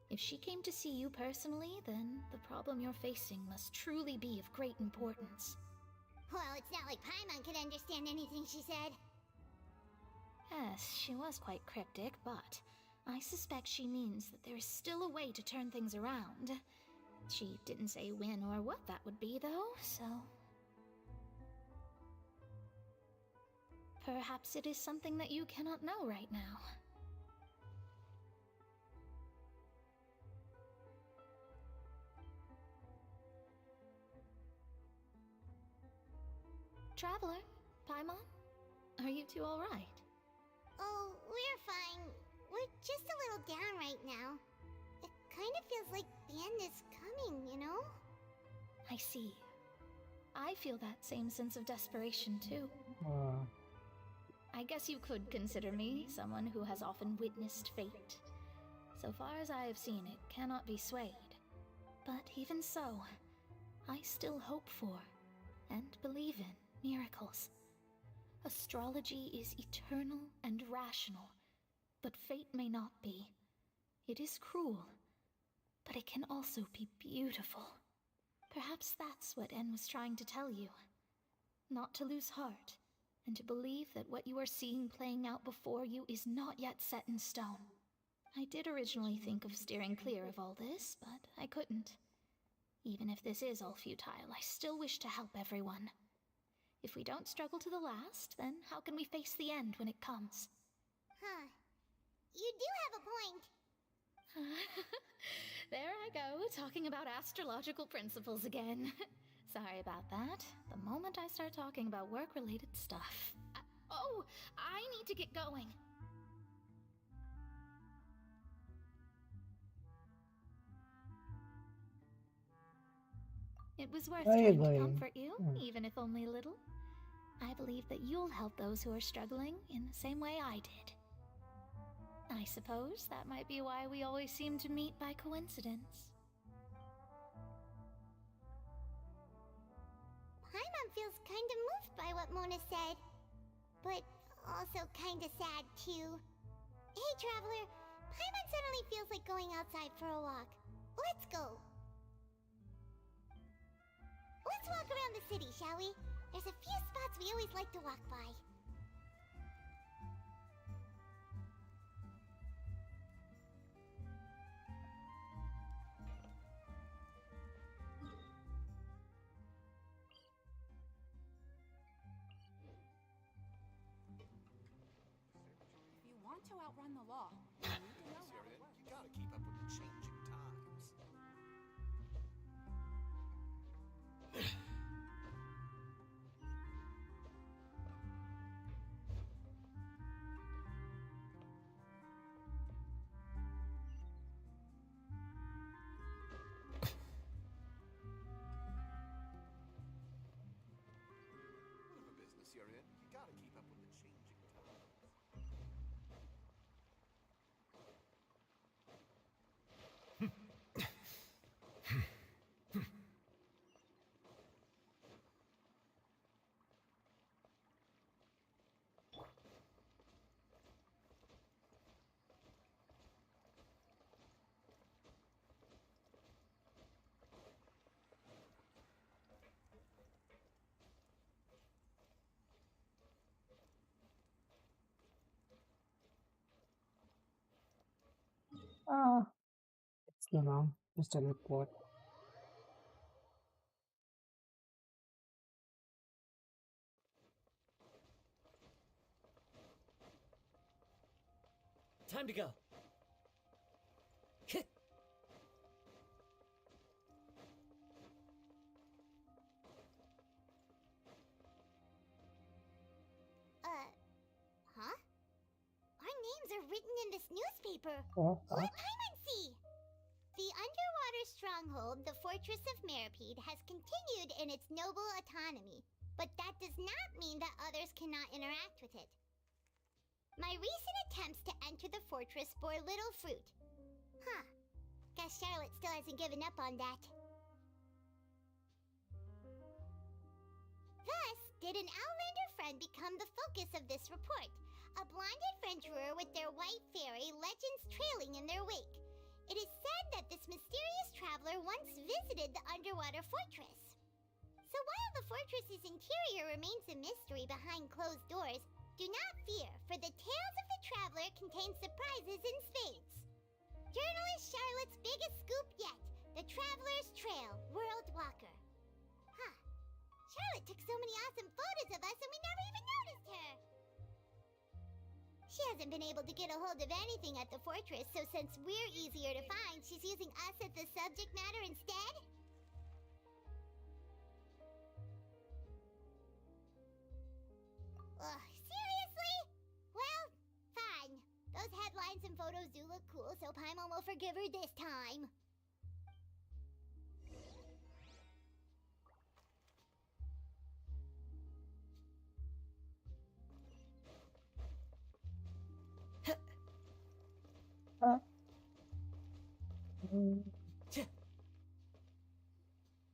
If she came to see you personally, then the problem you're facing must truly be of great importance. Well, it's not like Paimon could understand anything she said. Yes, she was quite cryptic, but I suspect she means that there is still a way to turn things around. She didn't say when or what that would be, though, so... perhaps it is something that you cannot know right now. Traveler, Paimon, are you two all right? Oh, we're fine. We're just a little down right now. It kind of feels like the end is coming, you know? I see. I feel that same sense of desperation, too. I guess you could consider me someone who has often witnessed fate. So far as I have seen, it cannot be swayed. But even so, I still hope for and believe in miracles. Astrology is eternal and rational, but fate may not be. It is cruel, but it can also be beautiful. Perhaps that's what N was trying to tell you. Not to lose heart, and to believe that what you are seeing playing out before you is not yet set in stone. I did originally think of steering clear of all this, but I couldn't. Even if this is all futile, I still wish to help everyone. If we don't struggle to the last, then how can we face the end when it comes? Huh. You do have a point. There I go, talking about astrological principles again. Sorry about that. The moment I start talking about work-related stuff... oh! I need to get going. It was worth Where are you trying to going? comfort you, even if only a little. I believe that you'll help those who are struggling in the same way I did. I suppose that might be why we always seem to meet by coincidence. Paimon feels kinda moved by what Mona said. But also kinda sad, too. Hey, Traveler. Paimon suddenly feels like going outside for a walk. Let's go. Let's walk around the city, shall we? There's a few spots we always like to walk by. law. You need to know how it works. You gotta keep up with the changing times. Whatever business you're in, you gotta keep up with the changing times. Ah, it's just a report. Time to go. Huh? Our names are written in this newspaper. Oh, Let Paimon see! The underwater stronghold, the Fortress of Meripede, has continued in its noble autonomy, but that does not mean that others cannot interact with it. My recent attempts to enter the fortress bore little fruit. Huh. Guess Charlotte still hasn't given up on that. Thus, did an Outlander friend become the focus of this report, a blind adventurer with their white fairy legends trailing in their wake. It is said that this mysterious traveler once visited the underwater fortress. So while the fortress's interior remains a mystery behind closed doors, do not fear, for the tales of the traveler contain surprises in spades. Journalist Charlotte's biggest scoop yet, the Traveler's Trail, World Walker. Huh. Charlotte took so many awesome photos of us and we never even noticed her. She hasn't been able to get a hold of anything at the fortress, so since we're easier to find, she's using us as the subject matter instead? Ugh, seriously? Well, fine. Those headlines and photos do look cool, so Paimon will forgive her this time.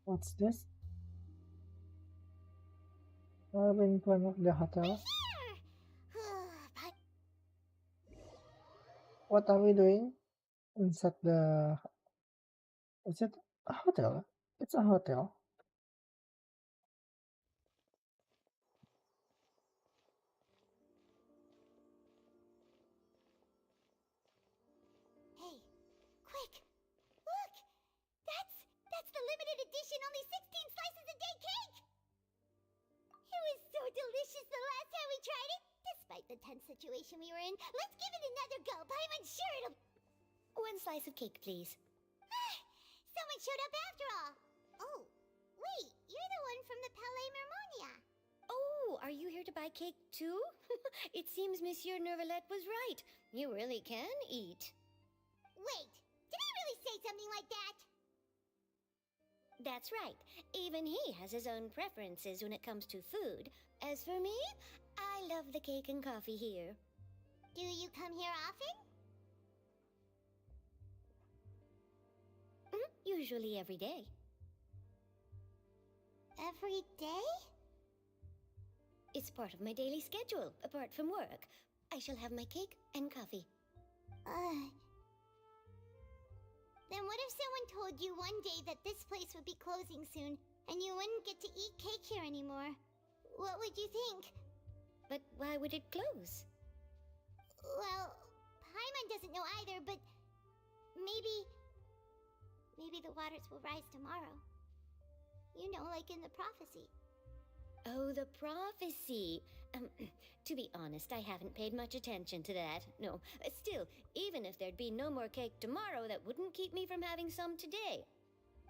What's this? In front of the hotel. What are we doing inside the? Is it a hotel? It's a hotel. Hey, quick! Look! That's the limited edition only 16 slices a day cake! It was so delicious the last time we tried it, despite the tense situation we were in. Let's give it another go. I'm sure it'll... One slice of cake, please. Someone showed up after all. Oh, wait, you're the one from the Palais Mermonia. Oh, are you here to buy cake too? It seems Monsieur Nervalette was right. You really can eat. Wait, did he really say something like that? That's right. Even he has his own preferences when it comes to food. As for me, I love the cake and coffee here. Do you come here often? Usually every day. Every day? It's part of my daily schedule, apart from work. I shall have my cake and coffee. Then what if someone told you one day that this place would be closing soon, and you wouldn't get to eat cake here anymore? What would you think? But why would it close? Well, Paimon doesn't know either, but maybe the waters will rise tomorrow. You know, like in the prophecy. Oh, the prophecy. To be honest, I haven't paid much attention to that. No, still, even if there'd be no more cake tomorrow, that wouldn't keep me from having some today.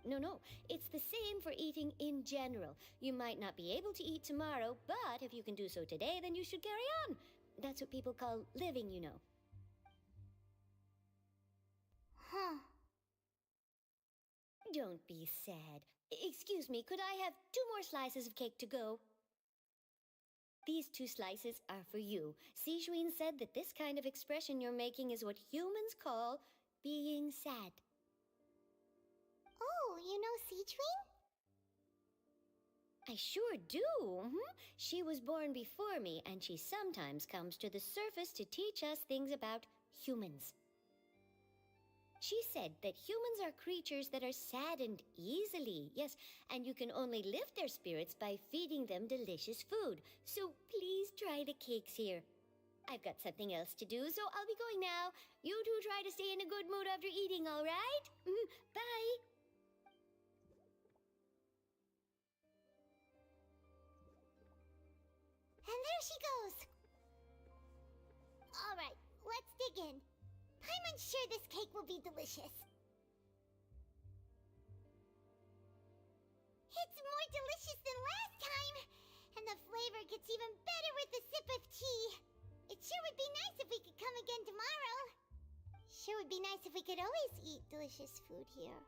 No, it's the same for eating in general. You might not be able to eat tomorrow, but if you can do so today, then you should carry on. That's what people call living, you know. Huh. Don't be sad. Excuse me, could I have 2 more slices of cake to go? These 2 slices are for you. Sijuin said that this kind of expression you're making is what humans call being sad. Oh, you know Sijuin? I sure do. She was born before me, and she sometimes comes to the surface to teach us things about humans. She said that humans are creatures that are saddened easily, yes, and you can only lift their spirits by feeding them delicious food. So please try the cakes here. I've got something else to do, so I'll be going now. You two try to stay in a good mood after eating, all right? Bye. And there she goes. All right, let's dig in. I'm unsure this cake will be delicious. It's more delicious than last time, and the flavor gets even better with a sip of tea. It sure would be nice if we could come again tomorrow. Sure would be nice if we could always eat delicious food here.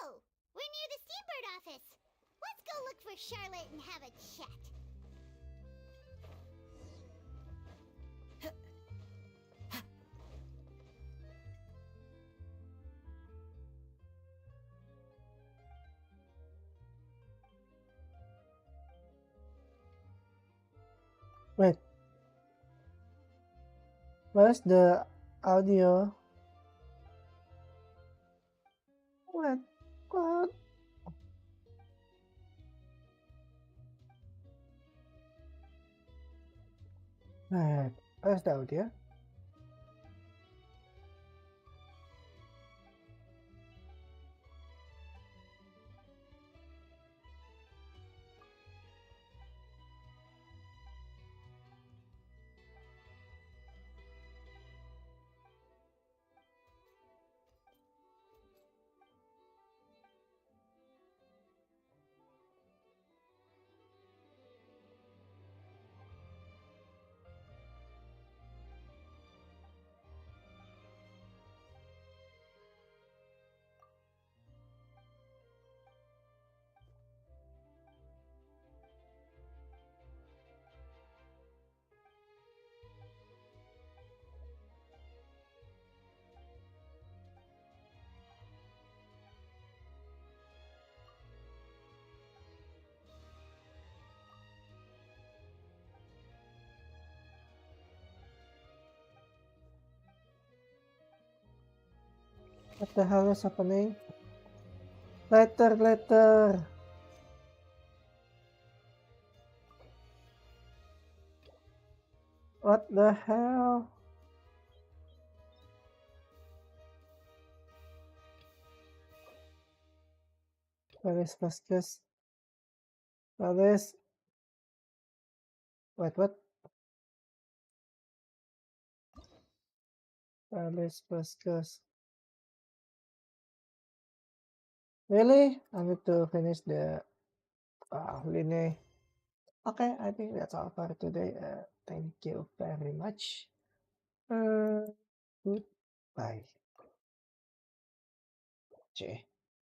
Oh, we're near the Steambird office. Let's go look for Charlotte and have a chat. Wait, where's the audio? What? What? Wait, where's the audio? What the hell is happening? Later. What the hell? Alice Vasquez. Alice. Wait, what? Alice Vasquez. Really? I need to finish the Line. Okay, I think that's all for today. Thank you very much. Goodbye. J.